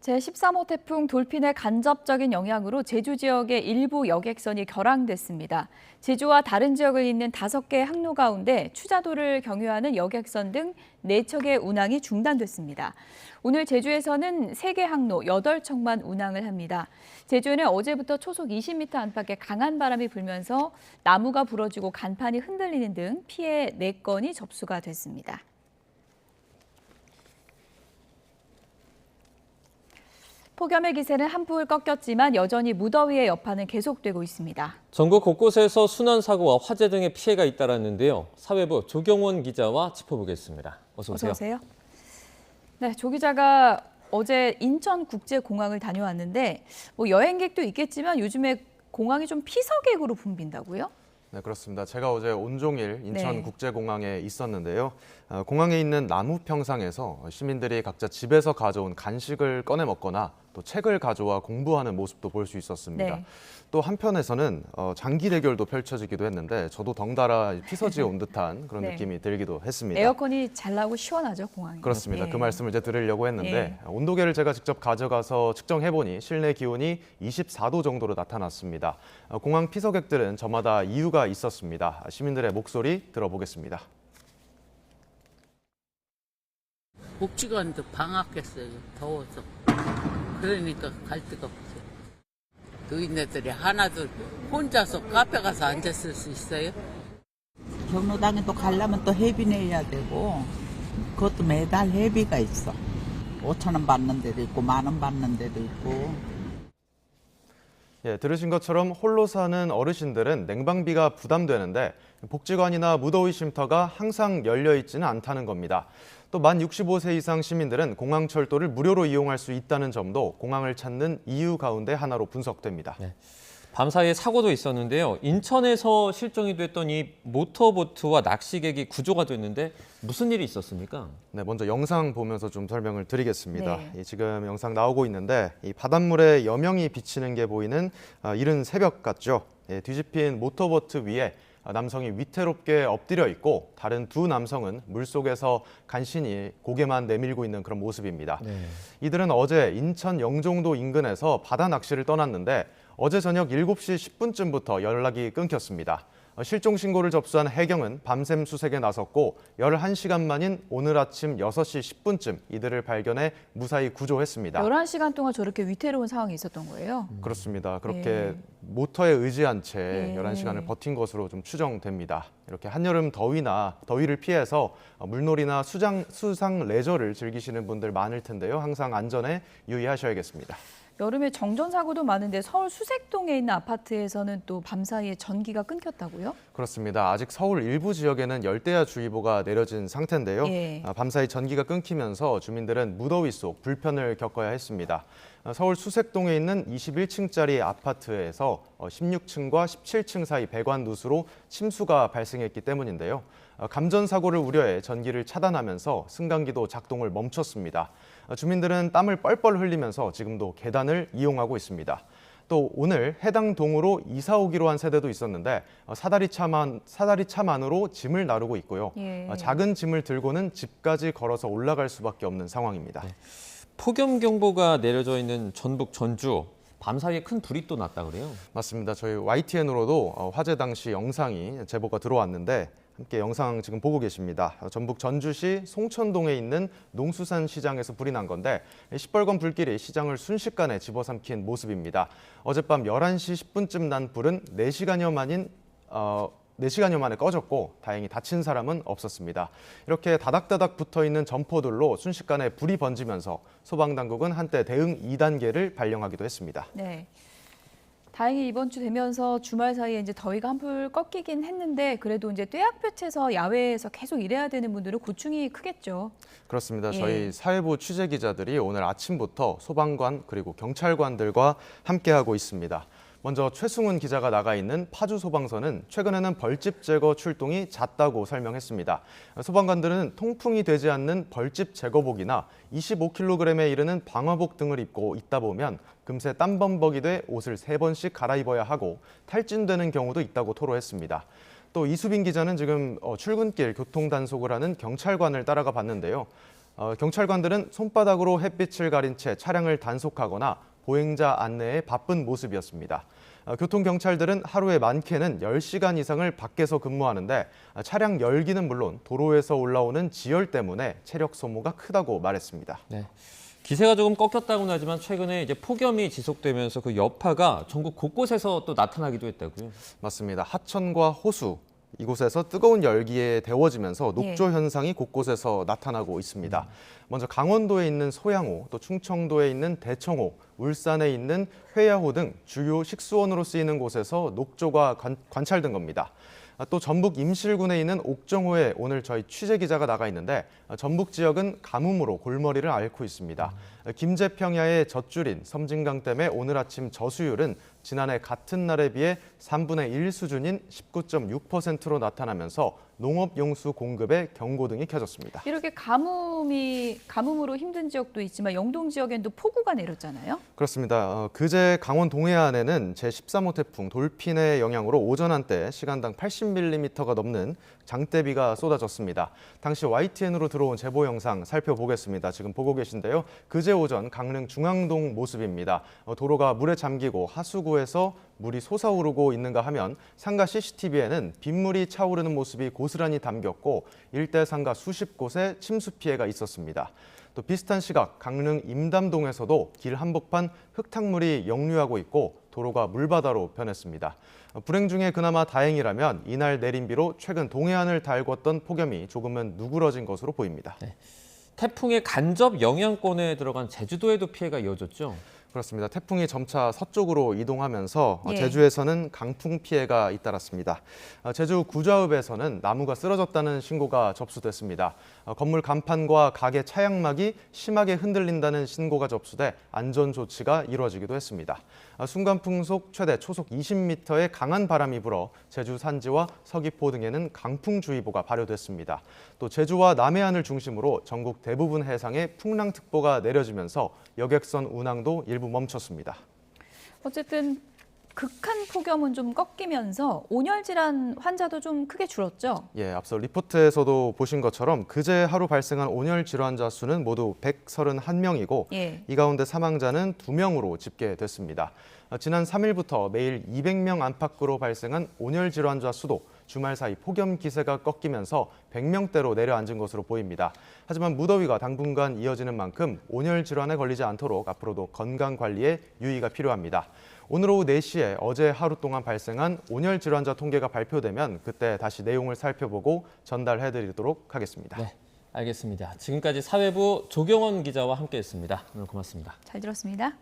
[SPEAKER 1] 제13호 태풍 돌핀의 간접적인 영향으로 제주 지역의 일부 여객선이 결항됐습니다. 제주와 다른 지역을 잇는 5개 항로 가운데 추자도를 경유하는 여객선 등 4척의 운항이 중단됐습니다. 오늘 제주에서는 3개 항로 8척만 운항을 합니다. 제주에는 어제부터 초속 20m 안팎의 강한 바람이 불면서 나무가 부러지고 간판이 흔들리는 등 피해 4건이 접수가 됐습니다. 폭염의 기세는 한풀 꺾였지만 여전히 무더위의 여파는 계속되고 있습니다.
[SPEAKER 4] 전국 곳곳에서 순환 사고와 화재 등의 피해가 잇따랐는데요. 사회부 조경원 기자와 짚어보겠습니다. 어서 오세요.
[SPEAKER 1] 어서 오세요. 네, 조 기자가 어제 인천국제공항을 다녀왔는데 여행객도 있겠지만 요즘에 공항이 좀 피서객으로 붐빈다고요?
[SPEAKER 17] 네, 그렇습니다. 제가 어제 온종일 인천국제공항에 있었는데요. 공항에 있는 나무 평상에서 시민들이 각자 집에서 가져온 간식을 꺼내 먹거나 또 책을 가져와 공부하는 모습도 볼 수 있었습니다.
[SPEAKER 1] 네.
[SPEAKER 17] 또 한편에서는 장기 대결도 펼쳐지기도 했는데 저도 덩달아 피서지에 온 듯한 그런
[SPEAKER 1] 네.
[SPEAKER 17] 느낌이 들기도 했습니다.
[SPEAKER 1] 에어컨이 잘 나고 시원하죠, 공항이.
[SPEAKER 17] 그렇습니다.
[SPEAKER 1] 예.
[SPEAKER 17] 그 말씀을 이제 드리려고 했는데 온도계를 제가 직접 가져가서 측정해보니 실내 기온이 24도 정도로 나타났습니다. 공항 피서객들은 저마다 이유가 있었습니다. 시민들의 목소리 들어보겠습니다.
[SPEAKER 18] 복지관도 방학했어요. 더워서. 그러니까 갈 데가 없어요. 노인네들이 하나둘 혼자서 카페 가서 앉았을 수 있어요?
[SPEAKER 19] 경로당에 또 가려면 또 회비 내야 되고 그것도 매달 회비가 있어. 5,000원 받는 데도 있고 10,000원 받는 데도 있고.
[SPEAKER 17] 예, 들으신 것처럼 홀로 사는 어르신들은 냉방비가 부담되는데 복지관이나 무더위 쉼터가 항상 열려 있지는 않다는 겁니다. 또 만 65세 이상 시민들은 공항철도를 무료로 이용할 수 있다는 점도 공항을 찾는 이유 가운데 하나로 분석됩니다.
[SPEAKER 4] 네. 밤사이에 사고도 있었는데요. 인천에서 실종이 됐던 이 모터보트와 낚시객이 구조가 됐는데 무슨 일이 있었습니까?
[SPEAKER 17] 네, 먼저 영상 보면서 좀 설명을 드리겠습니다.
[SPEAKER 1] 네.
[SPEAKER 17] 지금 영상 나오고 있는데 이 바닷물에 여명이 비치는 게 보이는 이른 새벽 같죠. 뒤집힌 모터보트 위에 남성이 위태롭게 엎드려 있고 다른 두 남성은 물속에서 간신히 고개만 내밀고 있는 그런 모습입니다.
[SPEAKER 4] 네.
[SPEAKER 17] 이들은 어제 인천 영종도 인근에서 바다 낚시를 떠났는데 어제 저녁 7시 10분쯤부터 연락이 끊겼습니다. 실종 신고를 접수한 해경은 밤샘 수색에 나섰고 11시간 만인 오늘 아침 6시 10분쯤 이들을 발견해 무사히 구조했습니다.
[SPEAKER 1] 11시간 동안 저렇게 위태로운 상황이 있었던 거예요?
[SPEAKER 17] 그렇습니다. 그렇게
[SPEAKER 1] 예.
[SPEAKER 17] 모터에 의지한 채
[SPEAKER 1] 예.
[SPEAKER 17] 11시간을 버틴 것으로 좀 추정됩니다. 이렇게 한여름 더위를 피해서 물놀이나 수상 레저를 즐기시는 분들 많을 텐데요. 항상 안전에 유의하셔야겠습니다.
[SPEAKER 1] 여름에 정전사고도 많은데 서울 수색동에 있는 아파트에서는 또 밤사이에 전기가 끊겼다고요?
[SPEAKER 17] 그렇습니다. 아직 서울 일부 지역에는 열대야주의보가 내려진 상태인데요.
[SPEAKER 1] 예.
[SPEAKER 17] 밤사이 전기가 끊기면서 주민들은 무더위 속 불편을 겪어야 했습니다. 서울 수색동에 있는 21층짜리 아파트에서 16층과 17층 사이 배관 누수로 침수가 발생했기 때문인데요. 감전 사고를 우려해 전기를 차단하면서 승강기도 작동을 멈췄습니다. 주민들은 땀을 뻘뻘 흘리면서 지금도 계단을 이용하고 있습니다. 또 오늘 해당 동으로 이사 오기로 한 세대도 있었는데 사다리차만으로 짐을 나르고 있고요.
[SPEAKER 1] 예.
[SPEAKER 17] 작은 짐을 들고는 집까지 걸어서 올라갈 수밖에 없는 상황입니다.
[SPEAKER 4] 네. 폭염 경보가 내려져 있는 전북 전주. 밤사이에 큰 불이 또 났다 그래요?
[SPEAKER 17] 맞습니다. 저희 YTN으로도 화재 당시 영상이 제보가 들어왔는데 함께 영상 지금 보고 계십니다. 전북 전주시 송천동에 있는 농수산 시장에서 불이 난 건데 시뻘건 불길이 시장을 순식간에 집어삼킨 모습입니다. 어젯밤 11시 10분쯤 난 불은 4시간여 만에 꺼졌고 다행히 다친 사람은 없었습니다. 이렇게 다닥다닥 붙어있는 점포들로 순식간에 불이 번지면서 소방당국은 한때 대응 2단계를 발령하기도 했습니다.
[SPEAKER 1] 네. 다행히 이번 주 되면서 주말 사이에 이제 더위가 한풀 꺾이긴 했는데 그래도 이제 떼약볕에서 야외에서 계속 일해야 되는 분들은 고충이 크겠죠.
[SPEAKER 17] 그렇습니다.
[SPEAKER 1] 예.
[SPEAKER 17] 저희 사회부 취재 기자들이 오늘 아침부터 소방관 그리고 경찰관들과 함께하고 있습니다. 먼저 최승훈 기자가 나가 있는 파주 소방서는 최근에는 벌집 제거 출동이 잦다고 설명했습니다. 소방관들은 통풍이 되지 않는 벌집 제거복이나 25kg에 이르는 방화복 등을 입고 있다 보면 금세 땀범벅이 돼 옷을 3번씩 갈아입어야 하고 탈진되는 경우도 있다고 토로했습니다. 또 이수빈 기자는 지금 출근길 교통단속을 하는 경찰관을 따라가 봤는데요. 경찰관들은 손바닥으로 햇빛을 가린 채 차량을 단속하거나 보행자 안내에 바쁜 모습이었습니다. 교통경찰들은 하루에 많게는 10시간 이상을 밖에서 근무하는데 차량 열기는 물론 도로에서 올라오는 지열 때문에 체력 소모가 크다고 말했습니다.
[SPEAKER 4] 네. 기세가 조금 꺾였다고는 하지만 최근에 이제 폭염이 지속되면서 그 여파가 전국 곳곳에서 또 나타나기도 했다고요.
[SPEAKER 17] 맞습니다. 하천과 호수 이곳에서 뜨거운 열기에 데워지면서 녹조 현상이 곳곳에서 나타나고 있습니다. 먼저 강원도에 있는 소양호, 또 충청도에 있는 대청호, 울산에 있는 회야호 등 주요 식수원으로 쓰이는 곳에서 녹조가 관찰된 겁니다. 또 전북 임실군에 있는 옥정호에 오늘 저희 취재 기자가 나가 있는데 전북 지역은 가뭄으로 골머리를 앓고 있습니다. 김제평야의 젖줄인 섬진강 댐의 오늘 아침 저수율은 지난해 같은 날에 비해 3분의 1 수준인 19.6%로 나타나면서 농업용수 공급에 경고등이 켜졌습니다.
[SPEAKER 1] 이렇게 가뭄으로 힘든 지역도 있지만 영동 지역엔 또 폭우가 내렸잖아요.
[SPEAKER 17] 그렇습니다. 그제 강원 동해안에는 제13호 태풍 돌핀의 영향으로 오전 한때 시간당 80mm가 넘는 장대비가 쏟아졌습니다. 당시 YTN으로 들어온 제보 영상 살펴보겠습니다. 지금 보고 계신데요. 그제 오전 강릉 중앙동 모습입니다. 도로가 물에 잠기고 하수구에서 물이 솟아오르고 있는가 하면 상가 CCTV에는 빗물이 차오르는 모습이 고스란히 담겼고 일대 상가 수십 곳에 침수 피해가 있었습니다. 또 비슷한 시각 강릉 임담동에서도 길 한복판 흙탕물이 역류하고 있고 도로가 물바다로 변했습니다. 불행 중에 그나마 다행이라면 이날 내린 비로 최근 동해안을 달궜던 폭염이 조금은 누그러진 것으로 보입니다.
[SPEAKER 4] 네. 태풍의 간접 영향권에 들어간 제주도에도 피해가 이어졌죠?
[SPEAKER 17] 그렇습니다. 태풍이 점차 서쪽으로 이동하면서
[SPEAKER 1] 예.
[SPEAKER 17] 제주에서는 강풍 피해가 잇따랐습니다. 제주 구좌읍에서는 나무가 쓰러졌다는 신고가 접수됐습니다. 건물 간판과 가게 차양막이 심하게 흔들린다는 신고가 접수돼 안전 조치가 이루어지기도 했습니다. 순간풍속 최대 초속 20m의 강한 바람이 불어 제주 산지와 서귀포 등에는 강풍주의보가 발효됐습니다. 또 제주와 남해안을 중심으로 전국 대부분 해상에 풍랑특보가 내려지면서 여객선 운항도 일부 멈췄습니다.
[SPEAKER 1] 어쨌든 극한 폭염은 좀 꺾이면서 온열 질환 환자도 좀 크게 줄었죠?
[SPEAKER 17] 예, 앞서 리포트에서도 보신 것처럼 그제 하루 발생한 온열 질환자 수는 모두 131명이고
[SPEAKER 1] 예.
[SPEAKER 17] 이 가운데 사망자는 2명으로 집계됐습니다. 지난 3일부터 매일 200명 안팎으로 발생한 온열 질환자 수도 주말 사이 폭염 기세가 꺾이면서 100명대로 내려앉은 것으로 보입니다. 하지만 무더위가 당분간 이어지는 만큼 온열 질환에 걸리지 않도록 앞으로도 건강 관리에 유의가 필요합니다. 오늘 오후 4시에 어제 하루 동안 발생한 온열 질환자 통계가 발표되면 그때 다시 내용을 살펴보고 전달해드리도록 하겠습니다.
[SPEAKER 4] 네, 알겠습니다. 지금까지 사회부 조경원 기자와 함께했습니다. 오늘 고맙습니다.
[SPEAKER 1] 잘 들었습니다.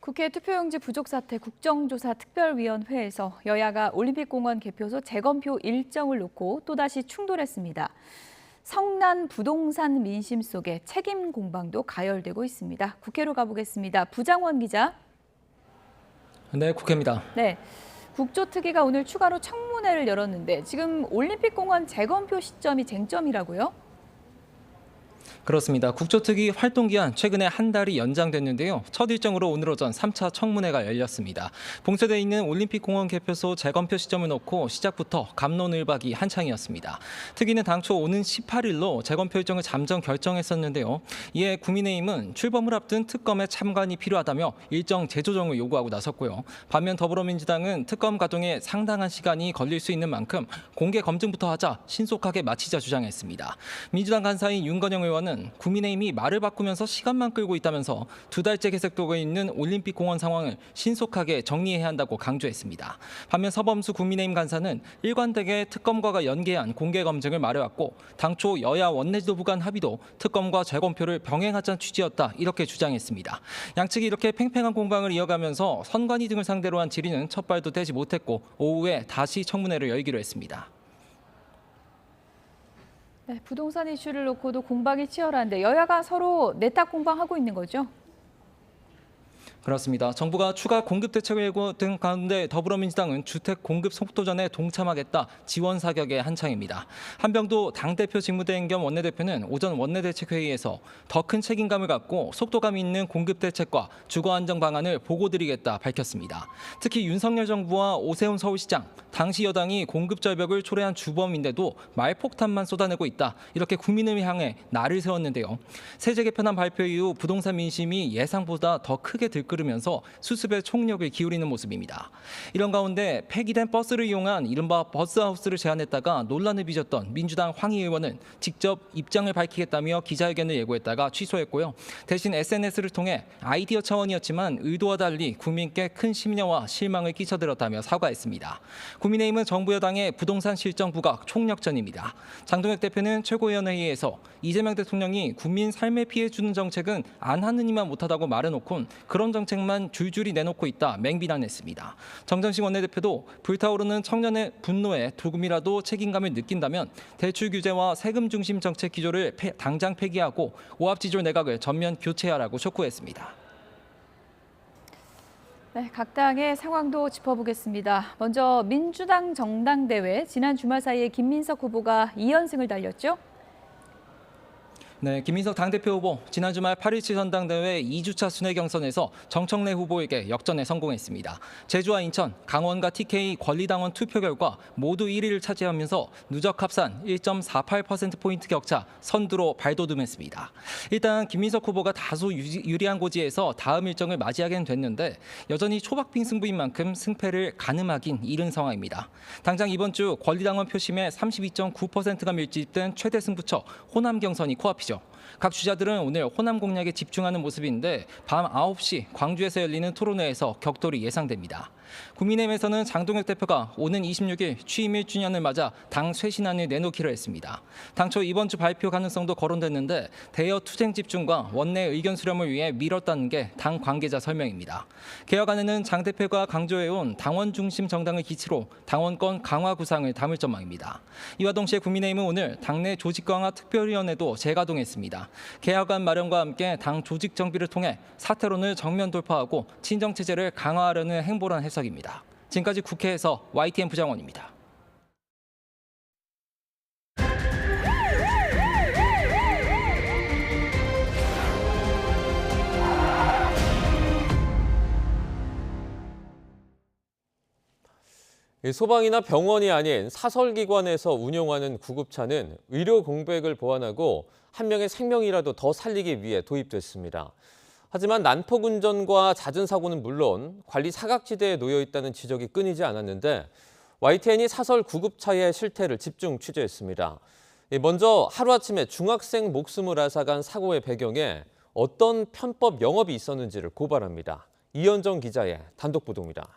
[SPEAKER 1] 국회 투표용지 부족 사태 국정조사 특별위원회에서 여야가 올림픽공원 개표소 재검표 일정을 놓고 또다시 충돌했습니다. 성난 부동산 민심 속에 책임 공방도 가열되고 있습니다. 국회로 가보겠습니다. 부장원 기자.
[SPEAKER 20] 네, 국회입니다.
[SPEAKER 1] 네, 국조특위가 오늘 추가로 청문회를 열었는데 지금 올림픽공원 재검표 시점이 쟁점이라고요?
[SPEAKER 20] 그렇습니다. 국조특위 활동기한 최근에 한 달이 연장됐는데요. 첫 일정으로 오늘 오전 3차 청문회가 열렸습니다. 봉쇄돼 있는 올림픽공원 개표소 재검표 시점을 놓고 시작부터 갑론을박이 한창이었습니다. 특위는 당초 오는 18일로 재검표 일정을 잠정 결정했었는데요. 이에 국민의힘은 출범을 앞둔 특검에 참관이 필요하다며 일정 재조정을 요구하고 나섰고요. 반면 더불어민주당은 특검 가동에 상당한 시간이 걸릴 수 있는 만큼 공개 검증부터 하자 신속하게 마치자 주장했습니다. 민주당 간사인 윤건영 의원은 국민의힘이 말을 바꾸면서 시간만 끌고 있다면서 2달째 계속되고 있는 올림픽 공원 상황을 신속하게 정리해야 한다고 강조했습니다. 반면 서범수 국민의힘 간사는 일관되게 특검과 연계한 공개 검증을 말해왔고 당초 여야 원내지도부 간 합의도 특검과 재검표를 병행하자는 취지였다 이렇게 주장했습니다. 양측이 이렇게 팽팽한 공방을 이어가면서 선관위 등을 상대로 한 질의는 첫 발도 떼지 못했고 오후에 다시 청문회를 열기로 했습니다.
[SPEAKER 1] 네, 부동산 이슈를 놓고도 공방이 치열한데 여야가 서로 내탁 공방하고 있는 거죠?
[SPEAKER 20] 그렇습니다. 정부가 추가 공급 대책을 예고된 가운데 더불어민주당은 주택 공급 속도전에 동참하겠다 지원 사격에 한창입니다. 한병도 당대표 직무대행 겸 원내대표는 오전 원내대책회의에서 더 큰 책임감을 갖고 속도감 있는 공급 대책과 주거 안정 방안을 보고드리겠다 밝혔습니다. 특히 윤석열 정부와 오세훈 서울시장, 당시 여당이 공급 절벽을 초래한 주범인데도 말폭탄만 쏟아내고 있다. 이렇게 국민을 향해 날을 세웠는데요. 세제 개편안 발표 이후 부동산 민심이 예상보다 더 크게 들끓으면서 수습에 총력을 기울이는 모습입니다. 이런 가운데 폐기된 버스를 이용한 이른바 버스하우스를 제안했다가 논란을 빚었던 민주당 황희 의원은 직접 입장을 밝히겠다며 기자회견을 예고했다가 취소했고요. 대신 SNS를 통해 아이디어 차원이었지만 의도와 달리 국민께 큰 심려와 실망을 끼쳐드렸다며 사과했습니다. 국민의힘은 정부 여당의 부동산 실정 부각 총력전입니다. 장동혁 대표는 최고위원회의에서 이재명 대통령이 국민 삶에 피해 주는 정책은 안 하느니만 못하다고 말해놓곤 그런 정책 정책만 줄줄이 내놓고 있다 맹비난했습니다. 정전식 원내대표도 불타오르는 청년의 분노에 조금이라도 책임감을 느낀다면 대출 규제와 세금 중심 정책 기조를 당장 폐기하고 오합지졸 내각을 전면 교체하라고 촉구했습니다.
[SPEAKER 1] 네, 각 당의 상황도 짚어보겠습니다. 먼저 민주당 정당대회 지난 주말 사이에 김민석 후보가 2연승을 달렸죠?
[SPEAKER 20] 네, 김민석 당대표 후보 지난 주말 8.17 전당대회 2주차 순회 경선에서 정청래 후보에게 역전에 성공했습니다. 제주와 인천, 강원과 TK 권리당원 투표 결과 모두 1위를 차지하면서 누적 합산 1.48%포인트 격차 선두로 발돋움했습니다. 일단 김민석 후보가 다소 유리한 고지에서 다음 일정을 맞이하게 됐는데 여전히 초박빙 승부인 만큼 승패를 가늠하긴 이른 상황입니다. 당장 이번 주 권리당원 표심에 32.9%가 밀집된 최대 승부처 호남 경선이 코앞이죠. 각 주자들은 오늘 호남 공략에 집중하는 모습인데 밤 9시 광주에서 열리는 토론회에서 격돌이 예상됩니다. 국민의힘에서는 장동혁 대표가 오는 26일 취임 1주년을 맞아 당 쇄신안을 내놓기로 했습니다. 당초 이번 주 발표 가능성도 거론됐는데 대여 투쟁 집중과 원내 의견 수렴을 위해 미뤘다는 게 당 관계자 설명입니다. 개혁안에는 장 대표가 강조해온 당원 중심 정당을 기치로 당원권 강화 구상을 담을 전망입니다. 이와 동시에 국민의힘은 오늘 당내 조직 강화 특별위원회도 재가동했습니다. 개혁안 마련과 함께 당 조직 정비를 통해 사퇴론을 정면 돌파하고 친정 체제를 강화하려는 행보란 해석입니다. 지금까지 국회에서 YTN 부장원입니다.
[SPEAKER 4] 소방이나 병원이 아닌 사설기관에서 운영하는 구급차는 의료 공백을 보완하고 한 명의 생명이라도 더 살리기 위해 도입됐습니다. 하지만 난폭 운전과 잦은 사고는 물론 관리 사각지대에 놓여 있다는 지적이 끊이지 않았는데 YTN이 사설 구급차의 실태를 집중 취재했습니다. 먼저 하루아침에 중학생 목숨을 앗아간 사고의 배경에 어떤 편법 영업이 있었는지를 고발합니다. 이현정 기자의 단독 보도입니다.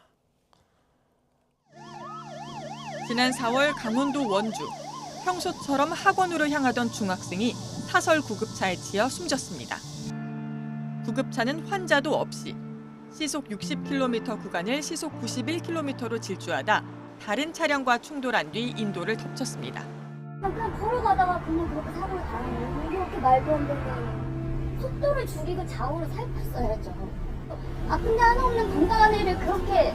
[SPEAKER 21] 지난 4월 강원도 원주, 평소처럼 학원으로 향하던 중학생이 사설 구급차에 치여 숨졌습니다. 구급차는 환자도 없이 시속 60km 구간을 시속 91km로 질주하다 다른 차량과 충돌한 뒤 인도를 덮쳤습니다.
[SPEAKER 22] 그냥 걸어가다가 그냥 그렇게 사고를 당해요. 이렇게 말도 안 되는 속도를 줄이고 좌우로 살폈어야죠. 아픈데 하나 없는 건강한 애를 그렇게...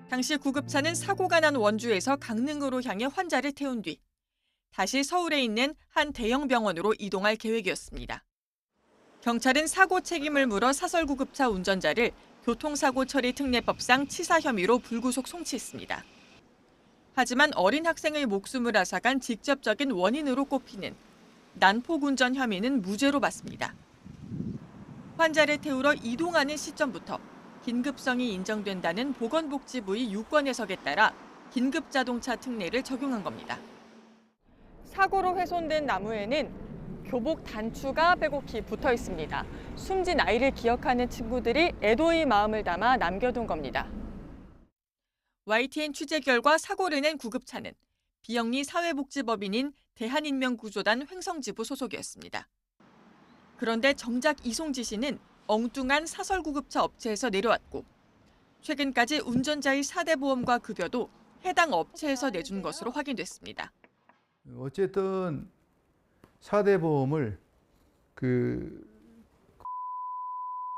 [SPEAKER 21] 당시 구급차는 사고가 난 원주에서 강릉으로 향해 환자를 태운 뒤 다시 서울에 있는 한 대형 병원으로 이동할 계획이었습니다. 경찰은 사고 책임을 물어 사설구급차 운전자를 교통사고 처리 특례법상 치사 혐의로 불구속 송치했습니다. 하지만 어린 학생의 목숨을 앗아간 직접적인 원인으로 꼽히는 난폭 운전 혐의는 무죄로 봤습니다. 환자를 태우러 이동하는 시점부터 긴급성이 인정된다는 보건복지부의 유권 해석에 따라 긴급자동차 특례를 적용한 겁니다. 사고로 훼손된 나무에는 교복 단추가 빼곡히 붙어 있습니다. 숨진 아이를 기억하는 친구들이 애도의 마음을 담아 남겨둔 겁니다. YTN 취재 결과 사고를 낸 구급차는 비영리 사회복지법인인 대한인명구조단 횡성지부 소속이었습니다. 그런데 정작 이송지 씨는 엉뚱한 사설구급차 업체에서 내려왔고 최근까지 운전자의 4대 보험과 급여도 해당 업체에서 내준 것으로 확인됐습니다.
[SPEAKER 23] 어쨌든 4대 보험을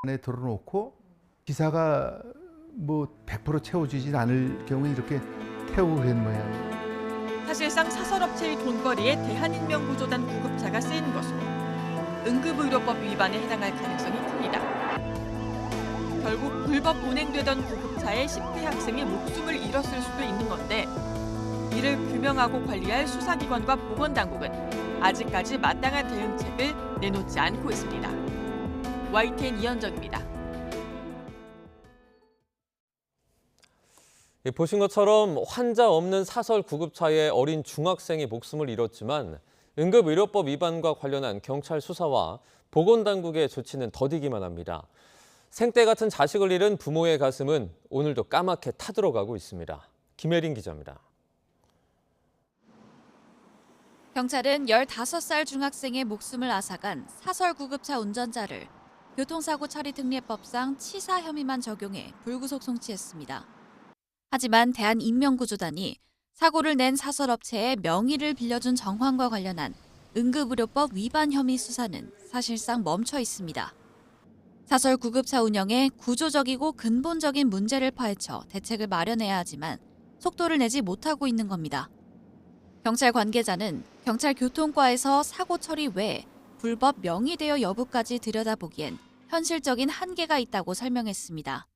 [SPEAKER 23] 안에 들어놓고 기사가 뭐 100% 채워지지 않을 경우에 이렇게 태우고 그런 모양이에요.
[SPEAKER 21] 사실상 사설업체의 돈벌이에 대한인명구조단 구급차가 쓰이는 것으로 응급의료법 위반에 해당할 가능성이 큽니다. 결국 불법 운행되던 구급차에 10대 학생이 목숨을 잃었을 수도 있는 건데 이를 규명하고 관리할 수사기관과 보건당국은 아직까지 마땅한 대응책을 내놓지 않고 있습니다. YTN 이현정입니다.
[SPEAKER 4] 보신 것처럼 환자 없는 사설 구급차에 어린 중학생이 목숨을 잃었지만 응급의료법 위반과 관련한 경찰 수사와 보건당국의 조치는 더디기만 합니다. 생때 같은 자식을 잃은 부모의 가슴은 오늘도 까맣게 타들어가고 있습니다. 김혜린 기자입니다.
[SPEAKER 24] 경찰은 15살 중학생의 목숨을 앗아간 사설 구급차 운전자를
[SPEAKER 2] 교통사고 처리 특례법상 치사 혐의만 적용해 불구속 송치했습니다. 하지만 대한인명구조단이 사고를 낸 사설업체의 명의를 빌려준 정황과 관련한 응급의료법 위반 혐의 수사는 사실상 멈춰 있습니다. 사설 구급차 운영에 구조적이고 근본적인 문제를 파헤쳐 대책을 마련해야 하지만 속도를 내지 못하고 있는 겁니다. 경찰 관계자는 경찰 교통과에서 사고 처리 외에 불법 명의 대여 여부까지 들여다보기엔 현실적인 한계가 있다고 설명했습니다.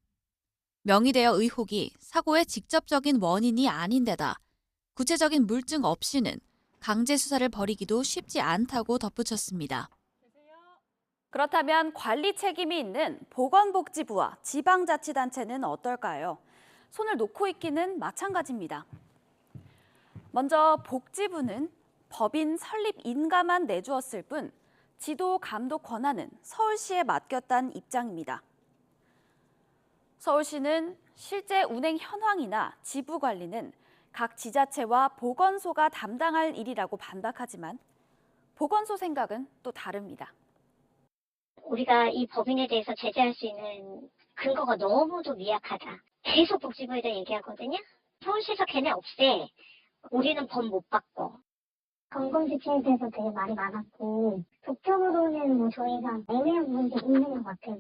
[SPEAKER 2] 명의 대여 의혹이 사고의 직접적인 원인이 아닌 데다 구체적인 물증 없이는 강제 수사를 벌이기도 쉽지 않다고 덧붙였습니다.
[SPEAKER 1] 그렇다면 관리 책임이 있는 보건복지부와 지방자치단체는 어떨까요? 손을 놓고 있기는 마찬가지입니다. 먼저 복지부는 법인 설립 인가만 내주었을 뿐 지도 감독 권한은 서울시에 맡겼다는 입장입니다. 서울시는 실제 운행 현황이나 지부 관리는 각 지자체와 보건소가 담당할 일이라고 반박하지만 보건소 생각은 또 다릅니다.
[SPEAKER 22] 우리가 이 법인에 대해서 제재할 수 있는 근거가 너무도 미약하다. 계속 복지부에다 얘기하거든요. 서울시에서 걔네 없애. 우리는 법 못 받고. 건강지침에 대해서 되게 말이 많았고 법적으로는 뭐 저희가 애매한 부분이 있는 것 같아요.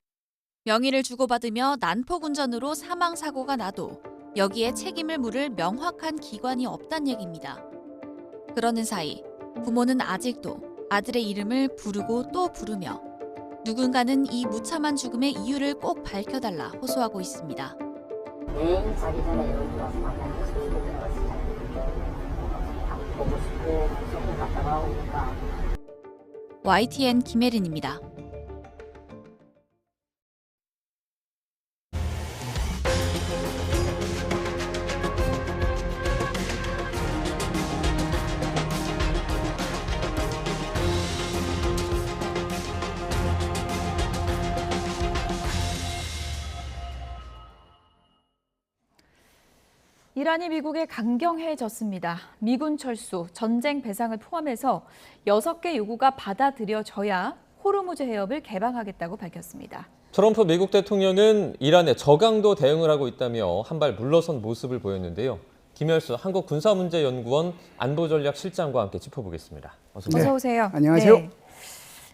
[SPEAKER 2] 명의를 주고받으며 난폭 운전으로 사망 사고가 나도 여기에 책임을 물을 명확한 기관이 없단 얘기입니다. 그러는 사이 부모는 아직도 아들의 이름을 부르고 또 부르며 누군가는 이 무참한 죽음의 이유를 꼭 밝혀달라 호소하고 있습니다.
[SPEAKER 3] 매일 자기 전에 여기 와서 만나는 친구들 보고 싶고 소문 갔다가 오니까.
[SPEAKER 2] YTN 김혜린입니다.
[SPEAKER 1] 이란이 미국에 강경해졌습니다. 미군 철수, 전쟁 배상을 포함해서 6개 요구가 받아들여져야 호르무즈 해협을 개방하겠다고 밝혔습니다.
[SPEAKER 4] 트럼프 미국 대통령은 이란에 저강도 대응을 하고 있다며 한 발 물러선 모습을 보였는데요. 김열수 한국군사문제연구원 안보전략실장과 함께 짚어보겠습니다.
[SPEAKER 1] 어서 오세요.
[SPEAKER 6] 안녕하세요.
[SPEAKER 1] 네.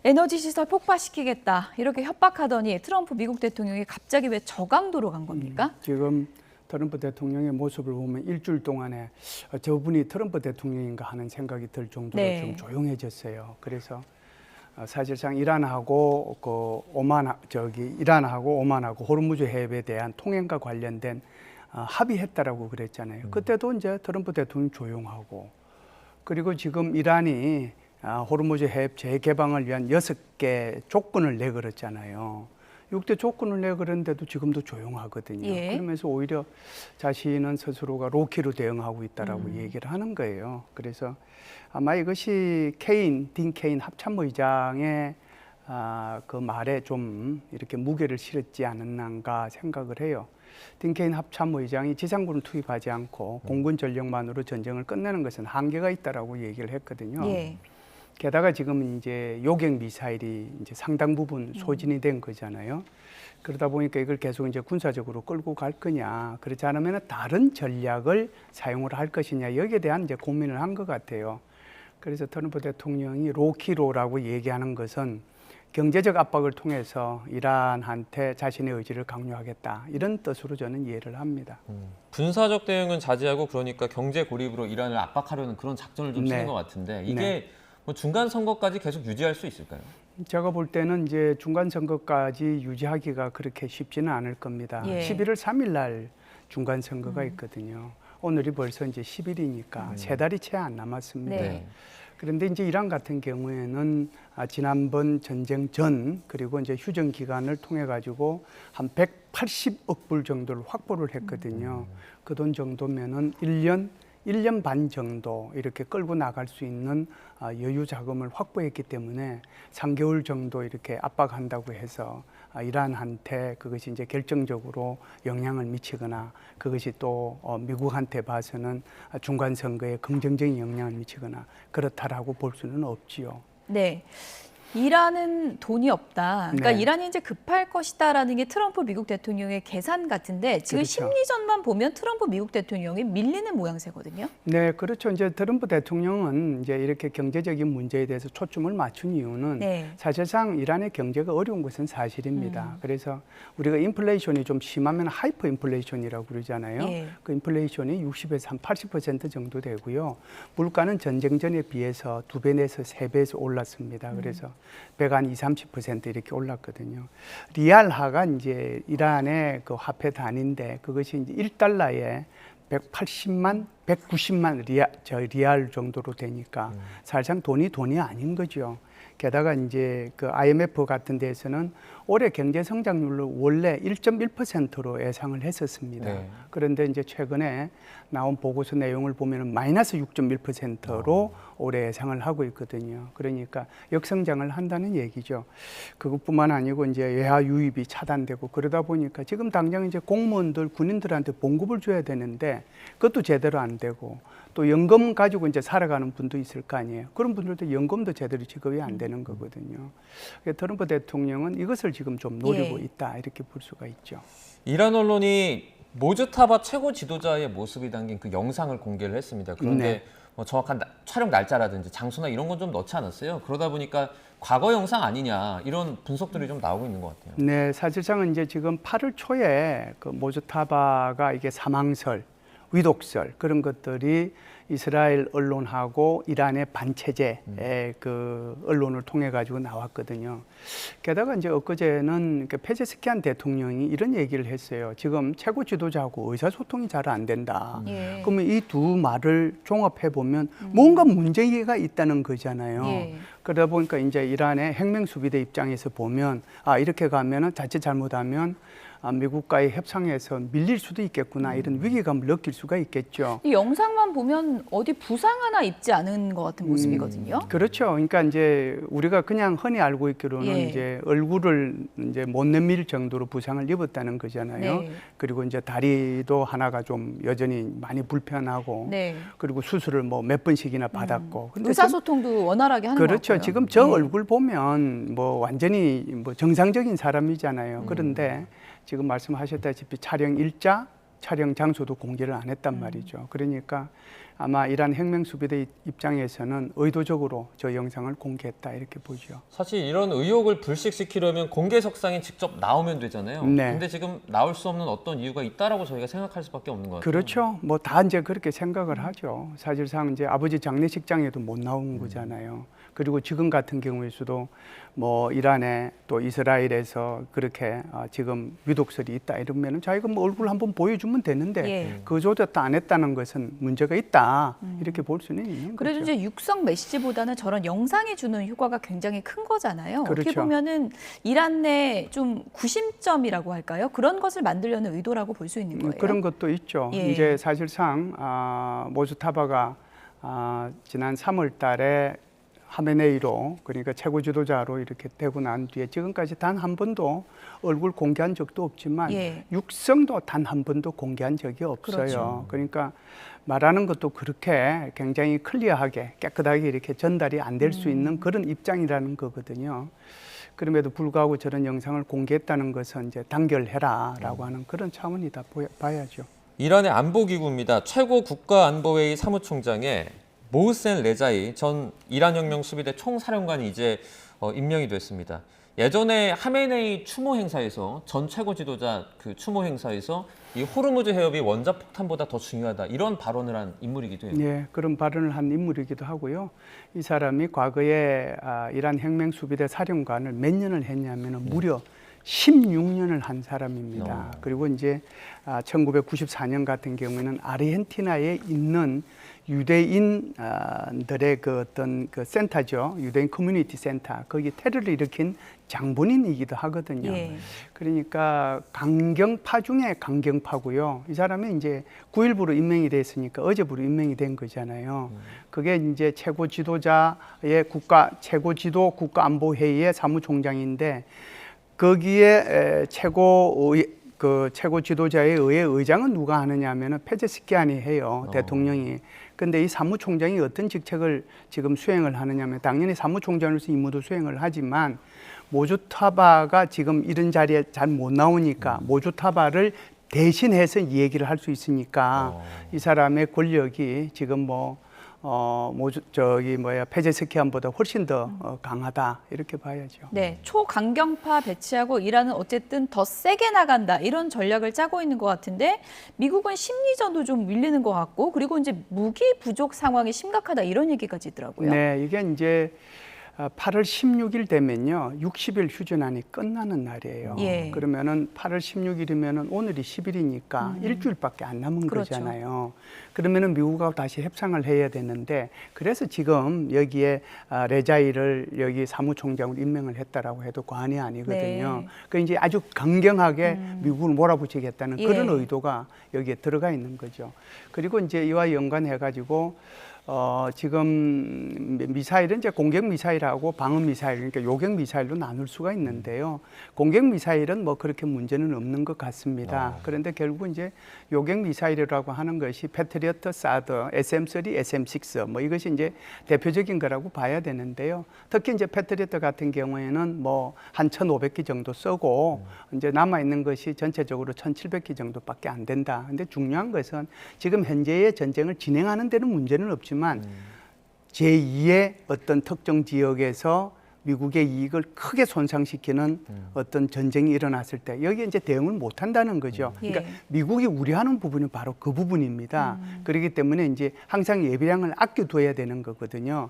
[SPEAKER 1] 에너지 시설 폭파시키겠다 이렇게 협박하더니 트럼프 미국 대통령이 갑자기 왜 저강도로 간 겁니까?
[SPEAKER 6] 지금 트럼프 대통령의 모습을 보면 일주일 동안에 저분이 트럼프 대통령인가 하는 생각이 들 정도로 좀 조용해졌어요. 그래서 사실상 이란하고 오만하고 호르무즈 해협에 대한 통행과 관련된 합의했다라고 그랬잖아요. 그때도 이제 트럼프 대통령 조용하고, 그리고 지금 이란이 호르무즈 해협 재개방을 위한 6개 조건을 내걸었잖아요. 6대 조건을 내걸었는데도 지금도 조용하거든요. 그러면서 오히려 자신은 스스로가 로키로 대응하고 있다라고 얘기를 하는 거예요. 그래서 아마 이것이 딘 케인 합참의장의 그 말에 좀 이렇게 무게를 실었지 않았는가 생각을 해요. 딘 케인 합참의장이 지상군을 투입하지 않고 공군 전력만으로 전쟁을 끝내는 것은 한계가 있다라고 얘기를 했거든요. 게다가 지금 이제 요격 미사일이 이제 상당 부분 소진이 된 거잖아요. 그러다 보니까 이걸 계속 이제 군사적으로 끌고 갈 거냐, 그렇지 않으면 다른 전략을 사용을 할 것이냐, 여기에 대한 이제 고민을 한 것 같아요. 그래서 트럼프 대통령이 로키로라고 얘기하는 것은 경제적 압박을 통해서 이란한테 자신의 의지를 강요하겠다, 이런 뜻으로 저는 이해를 합니다.
[SPEAKER 4] 군사적 대응은 자제하고 그러니까 경제 고립으로 이란을 압박하려는 그런 작전을 좀 쓰는 것 같은데 이게 뭐 중간 선거까지 계속 유지할 수 있을까요?
[SPEAKER 6] 제가 볼 때는 이제 중간 선거까지 유지하기가 그렇게 쉽지는 않을 겁니다. 11월 3일 날 중간 선거가 있거든요. 오늘이 벌써 이제 10일이니까 3달이 채 안 남았습니다. 그런데 이제 이란 같은 경우에는 지난번 전쟁 전, 그리고 이제 휴전 기간을 통해 가지고 한 180억 불 정도를 확보를 했거든요. 그 돈 정도면은 1년 반 정도 이렇게 끌고 나갈 수 있는 여유 자금을 확보했기 때문에 3개월 정도 이렇게 압박한다고 해서 이란한테 그것이 이제 결정적으로 영향을 미치거나, 그것이 또 미국한테 봐서는 중간 선거에 긍정적인 영향을 미치거나 그렇다라고 볼 수는 없지요.
[SPEAKER 1] 네. 이란은 돈이 없다. 그러니까
[SPEAKER 6] 네.
[SPEAKER 1] 이란이 이제 급할 것이다라는 게 트럼프 미국 대통령의 계산 같은데 지금
[SPEAKER 6] 그렇죠.
[SPEAKER 1] 심리전만 보면 트럼프 미국 대통령이 밀리는 모양새거든요.
[SPEAKER 6] 네, 그렇죠. 이제 트럼프 대통령은 이제 이렇게 경제적인 문제에 대해서 초점을 맞춘 이유는
[SPEAKER 1] 네.
[SPEAKER 6] 사실상 이란의 경제가 어려운 것은 사실입니다. 그래서 우리가 인플레이션이 좀 심하면 하이퍼 인플레이션이라고 그러잖아요.
[SPEAKER 1] 예.
[SPEAKER 6] 그 인플레이션이 60에서 한 80% 정도 되고요. 물가는 전쟁 전에 비해서 2배 내서 3배에서 올랐습니다. 그래서 배가 한 20-30% 이렇게 올랐거든요. 리알화가 이제 이란의 그 화폐 단위인데 그것이 이제 1달러에 180만, 190만 리알 정도로 되니까 사실상 돈이 아닌 거죠. 게다가 이제 그 IMF 같은 데에서는 올해 경제 성장률을 원래 1.1%로 예상을 했었습니다.
[SPEAKER 4] 네.
[SPEAKER 6] 그런데 이제 최근에 나온 보고서 내용을 보면은 마이너스 6.1%로 올해 예상을 하고 있거든요. 그러니까 역성장을 한다는 얘기죠. 그것뿐만 아니고 이제 외화 유입이 차단되고 그러다 보니까 지금 당장 이제 공무원들, 군인들한테 봉급을 줘야 되는데 그것도 제대로 안 되고 또 연금 가지고 이제 살아가는 분도 있을 거 아니에요. 그런 분들도 연금도 제대로 지급이 안 되는 거거든요. 트럼프 대통령은 이것을 지금 좀 노리고 있다 이렇게 볼 수가 있죠.
[SPEAKER 4] 이란 언론이 모즈타바 최고 지도자의 모습이 담긴 그 영상을 공개를 했습니다. 그런데
[SPEAKER 6] 네.
[SPEAKER 4] 뭐 정확한 촬영 날짜라든지 장소나 이런 건 좀 넣지 않았어요. 그러다 보니까 과거 영상 아니냐 이런 분석들이 좀 나오고 있는 것 같아요.
[SPEAKER 6] 네, 사실상은 이제 지금 8월 초에 그 모즈타바가 이게 사망설, 위독설 그런 것들이 이스라엘 언론하고 이란의 반체제의 그 언론을 통해 가지고 나왔거든요. 게다가 이제 엊그제는 페제스키안 대통령이 이런 얘기를 했어요. 지금 최고 지도자하고 의사소통이 잘 안 된다.
[SPEAKER 1] 예.
[SPEAKER 6] 그러면 이 두 말을 종합해 보면 뭔가 문제가 있다는 거잖아요.
[SPEAKER 1] 예.
[SPEAKER 6] 그러다 보니까 이제 이란의 핵맹수비대 입장에서 보면 아 이렇게 가면은 자칫 잘못하면 미국과의 협상에서 밀릴 수도 있겠구나 이런 위기감을 느낄 수가 있겠죠.
[SPEAKER 1] 이 영상만 보면 어디 부상 하나 입지 않은 것 같은 모습이거든요.
[SPEAKER 6] 그렇죠. 그러니까 이제 우리가 그냥 흔히 알고 있기로는
[SPEAKER 1] 예.
[SPEAKER 6] 이제 얼굴을 이제 못 내밀 정도로 부상을 입었다는 거잖아요.
[SPEAKER 1] 네.
[SPEAKER 6] 그리고 이제 다리도 하나가 좀 여전히 많이 불편하고
[SPEAKER 1] 네.
[SPEAKER 6] 그리고 수술을 뭐 몇 번씩이나 받았고. 근데
[SPEAKER 1] 의사소통도 원활하게 하는 것
[SPEAKER 6] 그렇죠.
[SPEAKER 1] 같고요.
[SPEAKER 6] 지금 저
[SPEAKER 1] 예.
[SPEAKER 6] 얼굴 보면 뭐 완전히 뭐 정상적인 사람이잖아요. 그런데 지금 말씀하셨다시피 촬영 일자, 촬영 장소도 공개를 안 했단 말이죠. 그러니까 아마 이란 핵맹수비대 입장에서는 의도적으로 저 영상을 공개했다 이렇게 보죠.
[SPEAKER 4] 사실 이런 의혹을 불식시키려면 공개석상에 직접 나오면 되잖아요.
[SPEAKER 6] 네.
[SPEAKER 4] 근데 지금 나올 수 없는 어떤 이유가 있다라고 저희가 생각할 수밖에 없는 것 같아요.
[SPEAKER 6] 그렇죠. 뭐 다 이제 그렇게 생각을 하죠. 사실상 이제 아버지 장례식장에도 못 나온 거잖아요. 그리고 지금 같은 경우에서도 뭐 이란에 또 이스라엘에서 그렇게 지금 위독설이 있다 이러면은 자기가 뭐 얼굴 한번 보여주면 되는데
[SPEAKER 1] 예.
[SPEAKER 6] 그조차 안 했다는 것은 문제가 있다 이렇게 볼 수는 있는
[SPEAKER 1] 그래도
[SPEAKER 6] 거죠.
[SPEAKER 1] 이제 육성 메시지보다는 저런 영상이 주는 효과가 굉장히 큰 거잖아요. 어떻게
[SPEAKER 6] 그렇죠.
[SPEAKER 1] 보면은 이란 내 좀 구심점이라고 할까요? 그런 것을 만들려는 의도라고 볼 수 있는 거예요.
[SPEAKER 6] 그런 것도 있죠.
[SPEAKER 1] 예.
[SPEAKER 6] 이제 사실상 모즈타바가 지난 3월 달에 하메네이로 그러니까 최고 지도자로 이렇게 되고 난 뒤에 지금까지 단 한 번도 얼굴 공개한 적도 없지만
[SPEAKER 1] 예.
[SPEAKER 6] 육성도 단 한 번도 공개한 적이 없어요.
[SPEAKER 1] 그렇죠.
[SPEAKER 6] 그러니까 말하는 것도 그렇게 굉장히 클리어하게 깨끗하게 이렇게 전달이 안 될 수 있는 그런 입장이라는 거거든요. 그럼에도 불구하고 저런 영상을 공개했다는 것은 이제 단결해라라고 하는 그런 차원이다 봐야죠.
[SPEAKER 4] 이란의 안보기구입니다. 최고 국가안보회의 사무총장에 모흐센 레자이 전 이란혁명 수비대 총사령관이 이제 임명이 됐습니다. 예전에 하메네이 추모 행사에서 전 최고 지도자 그 추모 행사에서 이 호르무즈 해협이 원자폭탄보다 더 중요하다 이런 발언을 한 인물이기도 해요.
[SPEAKER 6] 네, 그런 발언을 한 인물이기도 하고요. 이 사람이 과거에 이란 혁명 수비대 사령관을 몇 년을 했냐면 무려 16년을 한 사람입니다. 그리고 이제 1994년 같은 경우에는 아르헨티나에 있는 유대인들의 그 어떤 그 센터죠. 유대인 커뮤니티 센터. 거기 테러를 일으킨 장본인이기도 하거든요.
[SPEAKER 1] 예.
[SPEAKER 6] 그러니까 강경파 중에 강경파고요. 이 사람이 이제 9일부로 임명이 됐으니까 어제부로 임명이 된 거잖아요. 그게 이제 최고 지도자의 최고 지도 국가안보회의의 사무총장인데 거기에 최고 지도자에 의해 의장은 누가 하느냐 하면은 페제스키안이 해요. 대통령이. 근데 이 사무총장이 어떤 직책을 지금 수행을 하느냐면 당연히 사무총장으로서 임무도 수행을 하지만 모주타바가 지금 이런 자리에 잘 못 나오니까 모주타바를 대신해서 이 얘기를 할 수 있으니까 이 사람의 권력이 지금 페제스키안보다 훨씬 더 강하다 이렇게 봐야죠.
[SPEAKER 1] 네, 초강경파 배치하고 이란은 어쨌든 더 세게 나간다 이런 전략을 짜고 있는 것 같은데 미국은 심리전도 좀 밀리는 것 같고 그리고 이제 무기 부족 상황이 심각하다 이런 얘기까지 있더라고요.
[SPEAKER 6] 네, 이게 이제 8월 16일 되면요, 60일 휴전안이 끝나는 날이에요.
[SPEAKER 1] 예.
[SPEAKER 6] 그러면은 8월 16일이면은 오늘이 10일이니까 일주일밖에 안 남은
[SPEAKER 1] 그렇죠.
[SPEAKER 6] 거잖아요. 그러면은 미국하고 다시 협상을 해야 되는데, 그래서 지금 여기에 레자이를 여기 사무총장으로 임명을 했다라고 해도 과언이 아니거든요.
[SPEAKER 1] 네.
[SPEAKER 6] 그 이제 아주 강경하게 미국을 몰아붙이겠다는 그런
[SPEAKER 1] 예.
[SPEAKER 6] 의도가 여기에 들어가 있는 거죠. 그리고 이제 이와 연관해가지고. 지금 미사일은 이제 공격 미사일하고 방어 미사일, 그러니까 요격 미사일로 나눌 수가 있는데요. 공격 미사일은 뭐 그렇게 문제는 없는 것 같습니다. 그런데 결국 이제 요격 미사일이라고 하는 것이 패트리어트, 사드, SM3, SM6 뭐 이것이 이제 대표적인 거라고 봐야 되는데요. 특히 이제 패트리어트 같은 경우에는 뭐 한 1,500기 정도 쓰고 이제 남아 있는 것이 전체적으로 1,700기 정도밖에 안 된다. 근데 중요한 것은 지금 현재의 전쟁을 진행하는 데는 문제는 없지만 제2의 어떤 특정 지역에서 미국의 이익을 크게 손상시키는 어떤 전쟁이 일어났을 때 여기에 이제 대응을 못 한다는 거죠. 그러니까 미국이 우려하는 부분은 바로 그 부분입니다. 그렇기 때문에 이제 항상 예비량을 아껴둬야 되는 거거든요.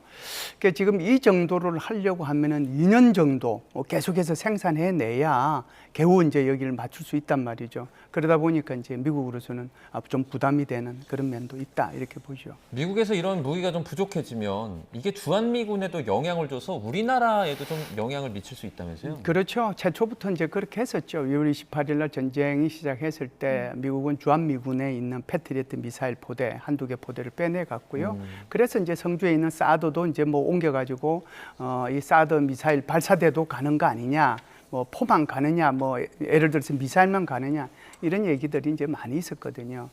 [SPEAKER 6] 그러니까 지금 이 정도를 하려고 하면은 2년 정도 계속해서 생산해내야 겨우 이제 여기를 맞출 수 있단 말이죠. 그러다 보니까 이제 미국으로서는 좀 부담이 되는 그런 면도 있다 이렇게 보죠.
[SPEAKER 4] 미국에서 이런 무기가 좀 부족해지면 이게 주한미군에도 영향을 줘서 우리나라에도 좀 영향을 미칠 수 있다면서요?
[SPEAKER 6] 그렇죠. 최초부터 이제 그렇게 했었죠. 2월 28일 날 전쟁이 시작했을 때 미국은 주한미군에 있는 패트리어트 미사일 포대 한두 개 포대를 빼내 갔고요. 그래서 이제 성주에 있는 사드도 이제 뭐 옮겨가지고 이 사드 미사일 발사대도 가는 거 아니냐. 뭐 포만 가느냐, 뭐 예를 들어서 미사일만 가느냐 이런 얘기들이 이제 많이 있었거든요.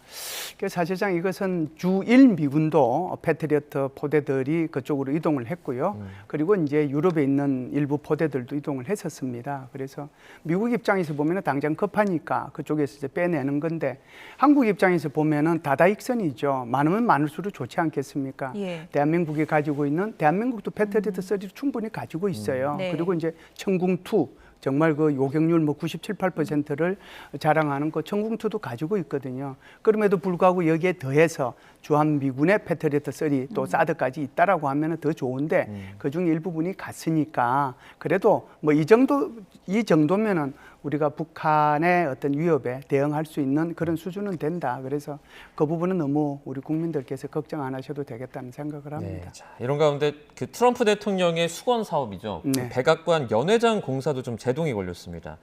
[SPEAKER 6] 그래서 사실상 이것은 주1 미군도 패트리어트 포대들이 그쪽으로 이동을 했고요. 그리고 이제 유럽에 있는 일부 포대들도 이동을 했었습니다. 그래서 미국 입장에서 보면은 당장 급하니까 그쪽에서 이제 빼내는 건데 한국 입장에서 보면은 다다익선이죠. 많으면 많을수록 좋지 않겠습니까?
[SPEAKER 1] 예.
[SPEAKER 6] 대한민국이 가지고 있는 대한민국도 패트리어트 3를 충분히 가지고 있어요.
[SPEAKER 1] 네.
[SPEAKER 6] 그리고 이제 천궁2 정말 그 요격률 뭐 97, 8%를 자랑하는 그 천궁2도 가지고 있거든요. 그럼에도 불구하고 여기에 더해서 주한미군의 패트리어트 3 또 사드까지 있다라고 하면은 더 좋은데 그중 일부분이 갔으니까 그래도 뭐 이 정도면은 우리가 북한의 어떤 위협에 대응할 수 있는 그런 수준은 된다. 그래서 그 부분은 너무 우리 국민들께서 걱정 안 하셔도 되겠다는 생각을 합니다.
[SPEAKER 4] 네, 자, 이런 가운데 그 트럼프 대통령의 수건 사업이죠.
[SPEAKER 6] 네.
[SPEAKER 4] 그 백악관 연회장 공사도 좀 제동이 걸렸습니다.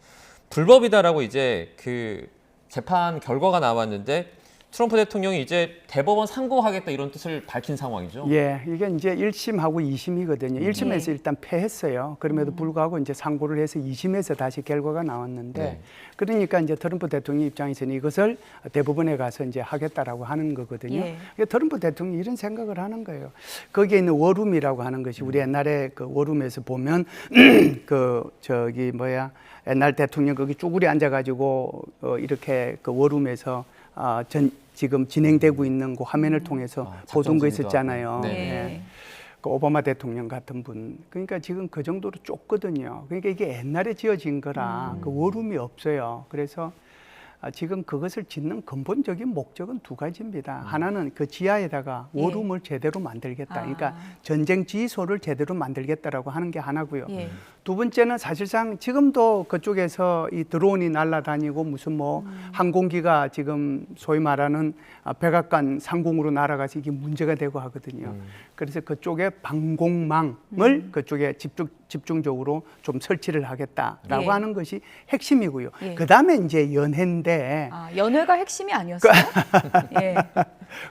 [SPEAKER 4] 불법이다라고 이제 그 재판 결과가 나왔는데 트럼프 대통령이 이제 대법원 상고하겠다 이런 뜻을 밝힌 상황이죠.
[SPEAKER 6] 예, 이게 이제 1심하고 2심이거든요. 1심에서 일단 패했어요. 그럼에도 불구하고 이제 상고를 해서 2심에서 다시 결과가 나왔는데
[SPEAKER 4] 네.
[SPEAKER 6] 그러니까 이제 트럼프 대통령 입장에서는 이것을 대법원에 가서 이제 하겠다라고 하는 거거든요.
[SPEAKER 1] 예.
[SPEAKER 6] 그러니까 트럼프 대통령이 이런 생각을 하는 거예요. 거기에 있는 워룸이라고 하는 것이 우리 옛날에 그 워룸에서 보면 옛날 대통령 거기 쭈그리 앉아가지고 이렇게 그 워룸에서 지금 진행되고 있는 그 화면을 통해서 보던 거 있었잖아요.
[SPEAKER 4] 네.
[SPEAKER 6] 네. 그 오바마 대통령 같은 분. 그러니까 지금 그 정도로 좁거든요. 그러니까 이게 옛날에 지어진 거라 그 워룸이 없어요. 그래서 지금 그것을 짓는 근본적인 목적은 두 가지입니다. 하나는 그 지하에다가 워룸을 제대로 만들겠다. 그러니까 전쟁 지휘소를 제대로 만들겠다라고 하는 게 하나고요.
[SPEAKER 1] 예.
[SPEAKER 6] 두 번째는 사실상 지금도 그쪽에서 이 드론이 날아다니고 무슨 뭐 항공기가 지금 소위 말하는 백악관 상공으로 날아가서 이게 문제가 되고 하거든요. 그래서 그쪽에 방공망을 그쪽에 집중적으로 좀 설치를 하겠다라고
[SPEAKER 1] 예.
[SPEAKER 6] 하는 것이 핵심이고요.
[SPEAKER 1] 예.
[SPEAKER 6] 그 다음에 이제 연회인데.
[SPEAKER 1] 연회가 핵심이 아니었어요? 예.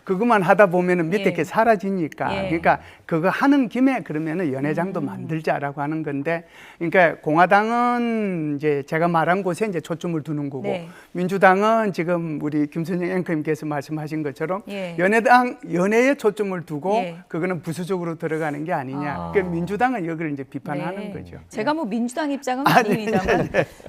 [SPEAKER 6] 그것만 하다 보면은 밑에
[SPEAKER 1] 예.
[SPEAKER 6] 게 사라지니까.
[SPEAKER 1] 예.
[SPEAKER 6] 그러니까 그거 하는 김에 그러면은 연회장도 만들자라고 하는 건데, 그러니까 공화당은 이제 제가 말한 곳에 이제 초점을 두는 거고,
[SPEAKER 1] 네.
[SPEAKER 6] 민주당은 지금 우리 김순영 앵커님께서 말씀하신 것처럼
[SPEAKER 1] 예.
[SPEAKER 6] 연회에 초점을 두고
[SPEAKER 1] 예.
[SPEAKER 6] 그거는 부수적으로 들어가는 게 아니냐. 그러니까 민주당은 여기를 이제 비판하는
[SPEAKER 1] 네.
[SPEAKER 6] 거죠.
[SPEAKER 1] 제가 뭐 민주당 입장은 아닙니다만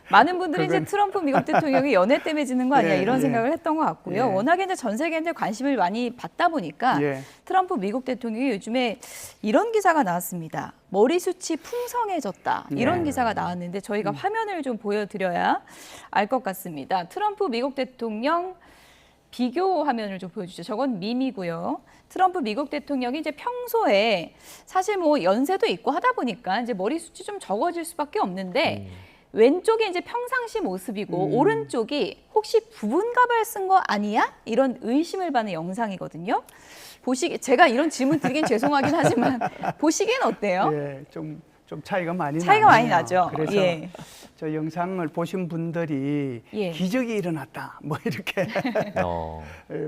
[SPEAKER 1] 많은 분들이 이제 트럼프 미국 대통령이 연애 때문에 지는 거 아니야
[SPEAKER 6] 예,
[SPEAKER 1] 이런
[SPEAKER 6] 예.
[SPEAKER 1] 생각을 했던 것 같고요.
[SPEAKER 6] 예.
[SPEAKER 1] 워낙에 이제 전 세계인들 관심을 많이 받다 보니까
[SPEAKER 6] 예.
[SPEAKER 1] 트럼프 미국 대통령이 요즘에 이런 기사가 나왔습니다. 머리숱이 풍성해졌다. 이런
[SPEAKER 6] 네.
[SPEAKER 1] 기사가 나왔는데 저희가 화면을 좀 보여드려야 알 것 같습니다. 트럼프 미국 대통령 비교 화면을 좀 보여주죠. 저건 밈이고요. 트럼프 미국 대통령이 이제 평소에 사실 뭐 연세도 있고 하다 보니까 이제 머리숱이 좀 적어질 수밖에 없는데 왼쪽이 이제 평상시 모습이고 오른쪽이 혹시 부분 가발 쓴 거 아니야? 이런 의심을 받는 영상이거든요. 제가 이런 질문 드리긴 죄송하긴 하지만 보시기엔 어때요?
[SPEAKER 6] 예, 좀 차이가 많이
[SPEAKER 1] 많이 나죠.
[SPEAKER 6] 그래서
[SPEAKER 1] 예.
[SPEAKER 6] 저 영상을 보신 분들이
[SPEAKER 1] 예.
[SPEAKER 6] 기적이 일어났다 뭐 이렇게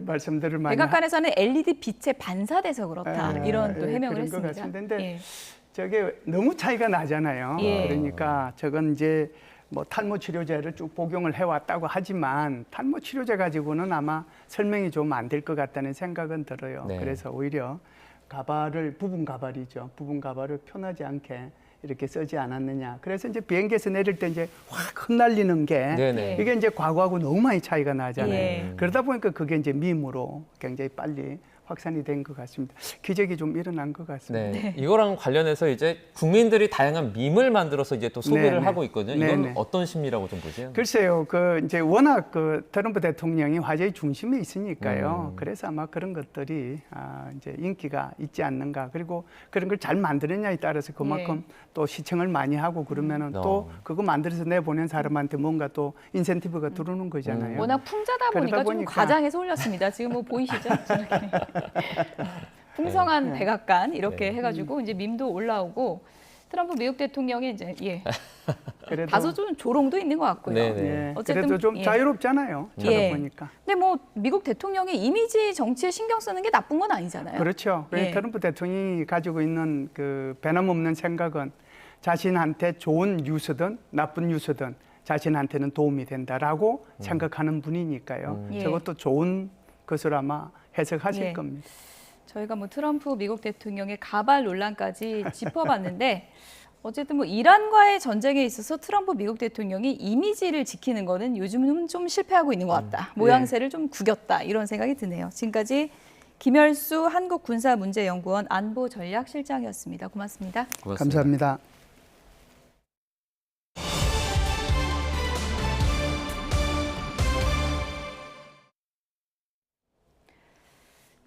[SPEAKER 6] 말씀들을 많이
[SPEAKER 1] 백악관에서는 LED 빛에 반사돼서 그렇다 이런 또 해명을
[SPEAKER 6] 그런
[SPEAKER 1] 했습니다.
[SPEAKER 6] 것 같습니다. 근데
[SPEAKER 1] 예.
[SPEAKER 6] 저게 너무 차이가 나잖아요.
[SPEAKER 1] 예.
[SPEAKER 6] 그러니까 저건 이제 뭐 탈모 치료제를 쭉 복용을 해왔다고 하지만 탈모 치료제 가지고는 아마 설명이 좀 안 될 것 같다는 생각은 들어요.
[SPEAKER 4] 네.
[SPEAKER 6] 그래서 오히려 부분 가발이죠. 부분 가발을 편하지 않게 이렇게 쓰지 않았느냐. 그래서 이제 비행기에서 내릴 때 이제 확 흩날리는 게
[SPEAKER 4] 네네.
[SPEAKER 6] 이게 이제 과거하고 너무 많이 차이가 나잖아요.
[SPEAKER 1] 예.
[SPEAKER 6] 그러다 보니까 그게 이제 밈으로 굉장히 빨리 확산이 된 것 같습니다. 기적이 좀 일어난 것 같습니다.
[SPEAKER 4] 네. 이거랑 관련해서 이제 국민들이 다양한 밈을 만들어서 이제 또 소비를
[SPEAKER 6] 네네.
[SPEAKER 4] 하고 있거든요. 이건
[SPEAKER 6] 네네.
[SPEAKER 4] 어떤 심리라고 좀 보세요?
[SPEAKER 6] 글쎄요, 이제 워낙 트럼프 대통령이 화제의 중심에 있으니까요. 그래서 아마 그런 것들이 이제 인기가 있지 않는가. 그리고 그런 걸 잘 만드느냐에 따라서 그만큼 또 시청을 많이 하고 그러면은 또 그거 만들어서 내보낸 사람한테 뭔가 또 인센티브가 들어오는 거잖아요.
[SPEAKER 1] 워낙 풍자다 보니까 좀 과장해서 올렸습니다. 지금 뭐 보이시죠? 저렇게. 풍성한 백악관 이렇게 해가지고 이제 밈도 올라오고 트럼프 미국 대통령이 이제
[SPEAKER 6] 그래도,
[SPEAKER 1] 다소 좀 조롱도 있는 것 같고요.
[SPEAKER 6] 예,
[SPEAKER 1] 어쨌든
[SPEAKER 6] 그래도 좀 자유롭잖아요. 저도 보니까.
[SPEAKER 1] 근데 뭐 미국 대통령이 이미지 정치에 신경 쓰는 게 나쁜 건 아니잖아요.
[SPEAKER 6] 그렇죠. 트럼프 대통령이 가지고 있는 그 변함없는 생각은 자신한테 좋은 뉴스든 나쁜 뉴스든 자신한테는 도움이 된다라고 생각하는 분이니까요. 저것도 좋은 것을 아마 해석하실 겁니다.
[SPEAKER 1] 저희가 뭐 트럼프 미국 대통령의 가발 논란까지 짚어봤는데 어쨌든 뭐 이란과의 전쟁에 있어서 트럼프 미국 대통령이 이미지를 지키는 거는 요즘은 좀 실패하고 있는 것 같다. 모양새를 좀 구겼다 이런 생각이 드네요. 지금까지 김열수 한국군사문제연구원 안보전략실장이었습니다. 고맙습니다.
[SPEAKER 6] 감사합니다.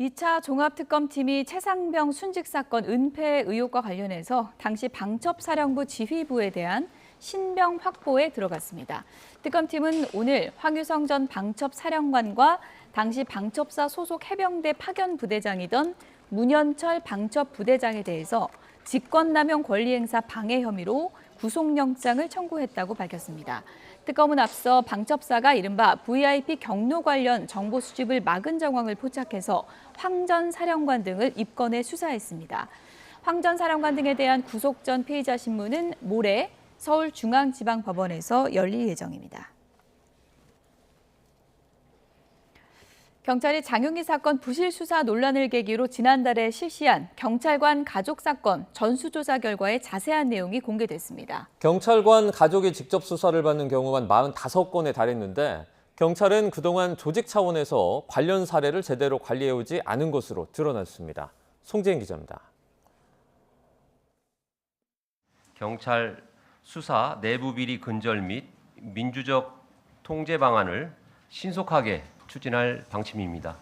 [SPEAKER 1] 2차 종합특검팀이 최상병 순직 사건 은폐 의혹과 관련해서 당시 방첩사령부 지휘부에 대한 신병 확보에 들어갔습니다. 특검팀은 오늘 황유성 전 방첩사령관과 당시 방첩사 소속 해병대 파견 부대장이던 문현철 방첩부대장에 대해서 직권남용 권리행사 방해 혐의로 구속영장을 청구했다고 밝혔습니다. 특검은 앞서 방첩사가 이른바 VIP 경로 관련 정보 수집을 막은 정황을 포착해서 황 전 사령관 등을 입건해 수사했습니다. 황 전 사령관 등에 대한 구속 전 피의자 신문은 모레 서울중앙지방법원에서 열릴 예정입니다. 경찰이 장윤기 사건 부실 수사 논란을 계기로 지난달에 실시한 경찰관 가족 사건 전수조사 결과의 자세한 내용이 공개됐습니다.
[SPEAKER 4] 경찰관 가족이 직접 수사를 받는 경우만 45건에 달했는데 경찰은 그동안 조직 차원에서 관련 사례를 제대로 관리해오지 않은 것으로 드러났습니다. 송재인 기자입니다.
[SPEAKER 5] 경찰 수사 내부 비리 근절 및 민주적 통제 방안을 신속하게 추진할 방침입니다.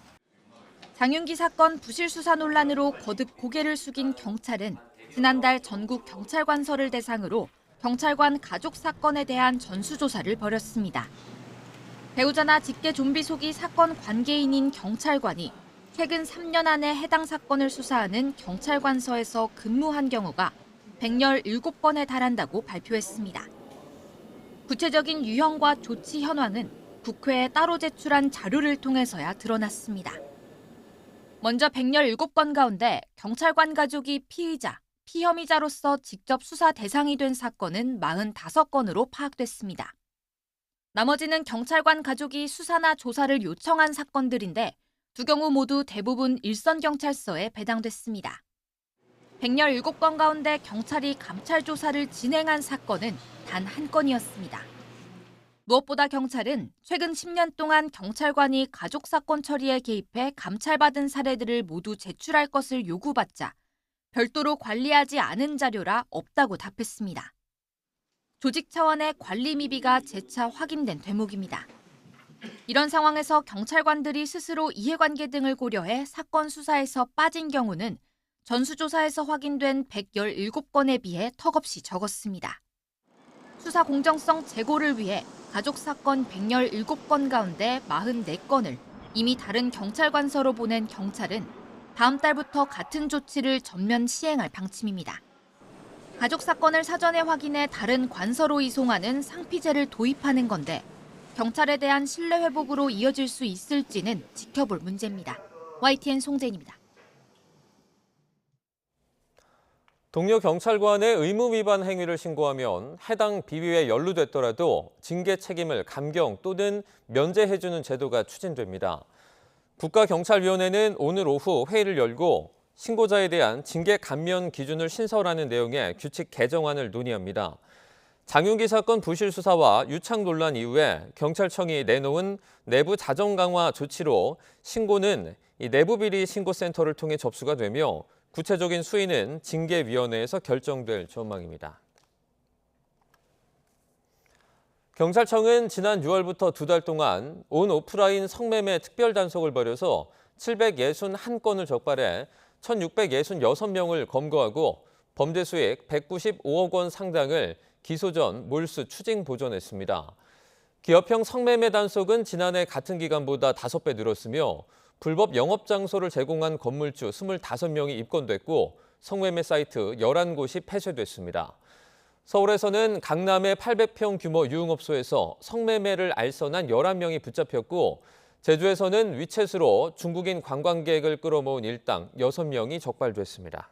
[SPEAKER 2] 장윤기 사건 부실 수사 논란으로 거듭 고개를 숙인 경찰은 지난달 전국 경찰관서를 대상으로 경찰관 가족 사건에 대한 전수조사를 벌였습니다. 배우자나 직계 좀비 속이 사건 관계인인 경찰관이 최근 3년 안에 해당 사건을 수사하는 경찰관서에서 근무한 경우가 117번에 달한다고 발표했습니다. 구체적인 유형과 조치 현황은 국회에 따로 제출한 자료를 통해서야 드러났습니다. 먼저 117건 가운데 경찰관 가족이 피의자, 피혐의자로서 직접 수사 대상이 된 사건은 45건으로 파악됐습니다. 나머지는 경찰관 가족이 수사나 조사를 요청한 사건들인데 두 경우 모두 대부분 일선경찰서에 배당됐습니다. 117건 가운데 경찰이 감찰 조사를 진행한 사건은 단 한 건이었습니다. 무엇보다 경찰은 최근 10년 동안 경찰관이 가족 사건 처리에 개입해 감찰받은 사례들을 모두 제출할 것을 요구받자 별도로 관리하지 않은 자료라 없다고 답했습니다. 조직 차원의 관리 미비가 재차 확인된 대목입니다. 이런 상황에서 경찰관들이 스스로 이해관계 등을 고려해 사건 수사에서 빠진 경우는 전수조사에서 확인된 117건에 비해 턱없이 적었습니다. 수사 공정성 제고를 위해 가족 사건 117건 가운데 44건을 이미 다른 경찰관서로 보낸 경찰은 다음 달부터 같은 조치를 전면 시행할 방침입니다. 가족 사건을 사전에 확인해 다른 관서로 이송하는 상피제를 도입하는 건데 경찰에 대한 신뢰 회복으로 이어질 수 있을지는 지켜볼 문제입니다. YTN 송재인입니다.
[SPEAKER 4] 동료 경찰관의 의무 위반 행위를 신고하면 해당 비위에 연루됐더라도 징계 책임을 감경 또는 면제해주는 제도가 추진됩니다. 국가경찰위원회는 오늘 오후 회의를 열고 신고자에 대한 징계 감면 기준을 신설하는 내용의 규칙 개정안을 논의합니다. 장윤기 사건 부실 수사와 유착 논란 이후에 경찰청이 내놓은 내부 자정 강화 조치로 신고는 내부 비리 신고센터를 통해 접수가 되며 구체적인 수위는 징계위원회에서 결정될 전망입니다. 경찰청은 지난 6월부터 2달 동안 온 오프라인 성매매 특별 단속을 벌여서 761건을 적발해 1,666명을 검거하고 범죄 수익 195억 원 상당을 기소 전 몰수 추징 보존했습니다. 기업형 성매매 단속은 지난해 같은 기간보다 5배 늘었으며 불법 영업장소를 제공한 건물주 25명이 입건됐고 성매매 사이트 11곳이 폐쇄됐습니다. 서울에서는 강남의 800평 규모 유흥업소에서 성매매를 알선한 11명이 붙잡혔고 제주에서는 위챗으로 중국인 관광객을 끌어모은 일당 6명이 적발됐습니다.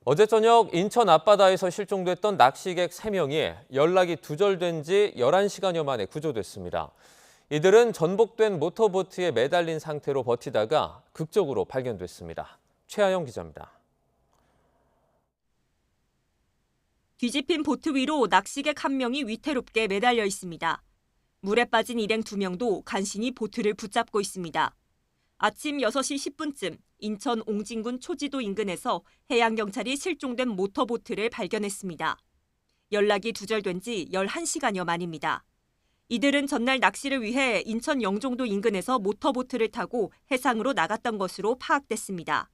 [SPEAKER 4] 어제 저녁 인천 앞바다에서 실종됐던 낚시객 3명이 연락이 두절된 지 11시간여 만에 구조됐습니다. 이들은 전복된 모터보트에 매달린 상태로 버티다가 극적으로 발견됐습니다. 최하영 기자입니다.
[SPEAKER 7] 뒤집힌 보트 위로 낚시객 1명이 위태롭게 매달려 있습니다. 물에 빠진 일행 2명도 간신히 보트를 붙잡고 있습니다. 아침 6시 10분쯤 인천 옹진군 초지도 인근에서 해양경찰이 실종된 모터보트를 발견했습니다. 연락이 두절된 지 11시간여 만입니다. 이들은 전날 낚시를 위해 인천 영종도 인근에서 모터보트를 타고 해상으로 나갔던 것으로 파악됐습니다.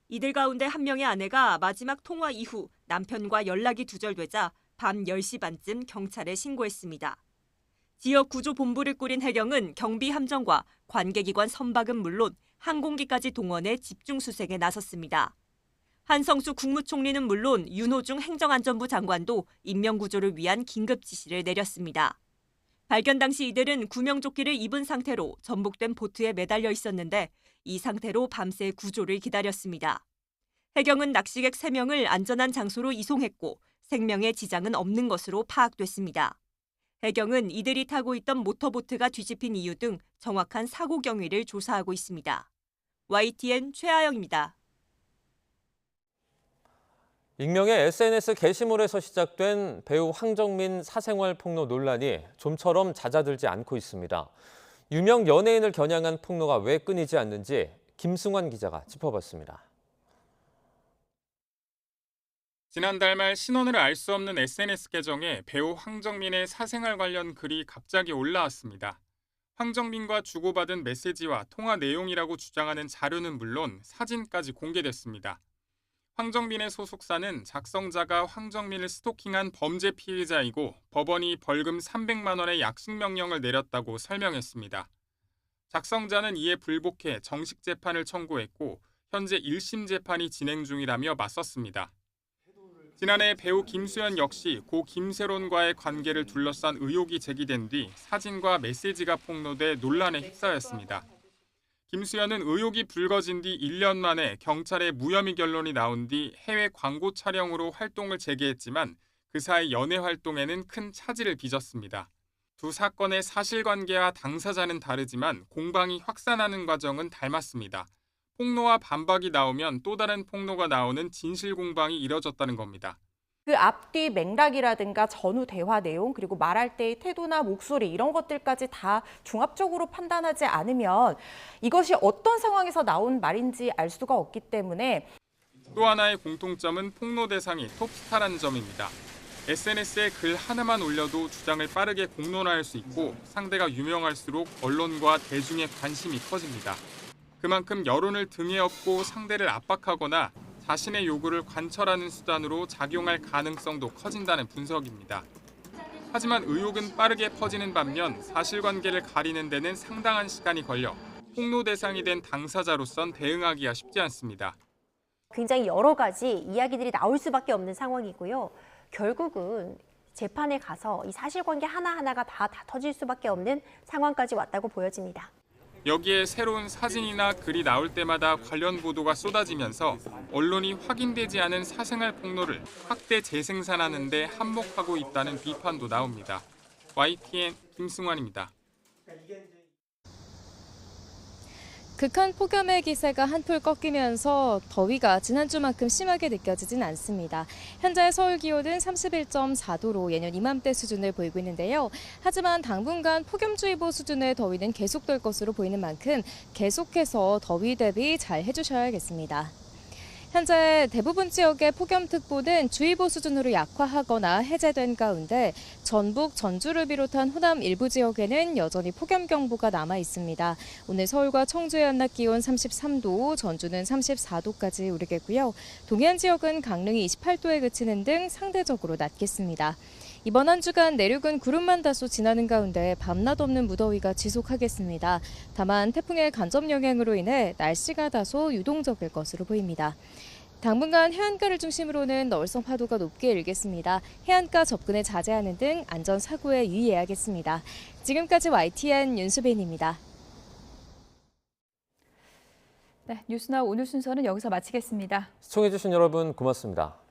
[SPEAKER 7] 이들 가운데 1명의 아내가 마지막 통화 이후 남편과 연락이 두절되자 밤 10시 반쯤 경찰에 신고했습니다. 지역 구조본부를 꾸린 해경은 경비 함정과 관계기관 선박은 물론 항공기까지 동원해 집중수색에 나섰습니다. 한성수 국무총리는 물론 윤호중 행정안전부 장관도 인명구조를 위한 긴급 지시를 내렸습니다. 발견 당시 이들은 구명조끼를 입은 상태로 전복된 보트에 매달려 있었는데 이 상태로 밤새 구조를 기다렸습니다. 해경은 낚시객 3명을 안전한 장소로 이송했고 생명에 지장은 없는 것으로 파악됐습니다. 해경은 이들이 타고 있던 모터보트가 뒤집힌 이유 등 정확한 사고 경위를 조사하고 있습니다. YTN 최하영입니다.
[SPEAKER 4] 익명의 SNS 게시물에서 시작된 배우 황정민 사생활 폭로 논란이 좀처럼 잦아들지 않고 있습니다. 유명 연예인을 겨냥한 폭로가 왜 끊이지 않는지 김승환 기자가 짚어봤습니다.
[SPEAKER 8] 지난달 말 신원을 알 수 없는 SNS 계정에 배우 황정민의 사생활 관련 글이 갑자기 올라왔습니다. 황정민과 주고받은 메시지와 통화 내용이라고 주장하는 자료는 물론 사진까지 공개됐습니다. 황정민의 소속사는 작성자가 황정민을 스토킹한 범죄 피의자이고 법원이 벌금 300만 원의 약식 명령을 내렸다고 설명했습니다. 작성자는 이에 불복해 정식 재판을 청구했고 현재 1심 재판이 진행 중이라며 맞섰습니다. 지난해 배우 김수현 역시 고 김세론과의 관계를 둘러싼 의혹이 제기된 뒤 사진과 메시지가 폭로돼 논란에 휩싸였습니다. 김수현은 의혹이 불거진 뒤 1년 만에 경찰의 무혐의 결론이 나온 뒤 해외 광고 촬영으로 활동을 재개했지만 그 사이 연애 활동에는 큰 차질을 빚었습니다. 두 사건의 사실관계와 당사자는 다르지만 공방이 확산하는 과정은 닮았습니다. 폭로와 반박이 나오면 또 다른 폭로가 나오는 진실 공방이 이뤄졌다는 겁니다.
[SPEAKER 9] 그 앞뒤 맥락이라든가 전후 대화 내용 그리고 말할 때의 태도나 목소리 이런 것들까지 다 종합적으로 판단하지 않으면 이것이 어떤 상황에서 나온 말인지 알 수가 없기 때문에
[SPEAKER 8] 또 하나의 공통점은 폭로 대상이 톱스타라는 점입니다. SNS에 글 하나만 올려도 주장을 빠르게 공론화할 수 있고 상대가 유명할수록 언론과 대중의 관심이 커집니다. 그만큼 여론을 등에 업고 상대를 압박하거나 자신의 요구를 관철하는 수단으로 작용할 가능성도 커진다는 분석입니다. 하지만 의혹은 빠르게 퍼지는 반면 사실관계를 가리는 데는 상당한 시간이 걸려 폭로 대상이 된 당사자로선 대응하기가 쉽지 않습니다.
[SPEAKER 10] 굉장히 여러 가지 이야기들이 나올 수밖에 없는 상황이고요. 결국은 재판에 가서 이 사실관계 하나하나가 다 터질 수밖에 없는 상황까지 왔다고 보여집니다.
[SPEAKER 8] 여기에 새로운 사진이나 글이 나올 때마다 관련 보도가 쏟아지면서 언론이 확인되지 않은 사생활 폭로를 확대 재생산하는 데 한몫하고 있다는 비판도 나옵니다. YTN 김승환입니다.
[SPEAKER 11] 극한 폭염의 기세가 한풀 꺾이면서 더위가 지난주만큼 심하게 느껴지진 않습니다. 현재 서울 기온은 31.4도로 예년 이맘때 수준을 보이고 있는데요. 하지만 당분간 폭염주의보 수준의 더위는 계속될 것으로 보이는 만큼 계속해서 더위 대비 잘 해주셔야겠습니다. 현재 대부분 지역의 폭염특보는 주의보 수준으로 약화하거나 해제된 가운데 전북, 전주를 비롯한 호남 일부 지역에는 여전히 폭염경보가 남아 있습니다. 오늘 서울과 청주의 한낮 기온 33도, 전주는 34도까지 오르겠고요. 동해안 지역은 강릉이 28도에 그치는 등 상대적으로 낮겠습니다. 이번 한 주간 내륙은 구름만 다소 지나는 가운데 밤낮 없는 무더위가 지속하겠습니다. 다만 태풍의 간접 영향으로 인해 날씨가 다소 유동적일 것으로 보입니다. 당분간 해안가를 중심으로는 너울성 파도가 높게 일겠습니다. 해안가 접근에 자제하는 등 안전사고에 유의해야겠습니다. 지금까지 YTN 윤수빈입니다.
[SPEAKER 1] 네, 뉴스나 오늘 순서는 여기서 마치겠습니다.
[SPEAKER 4] 시청해주신 여러분 고맙습니다.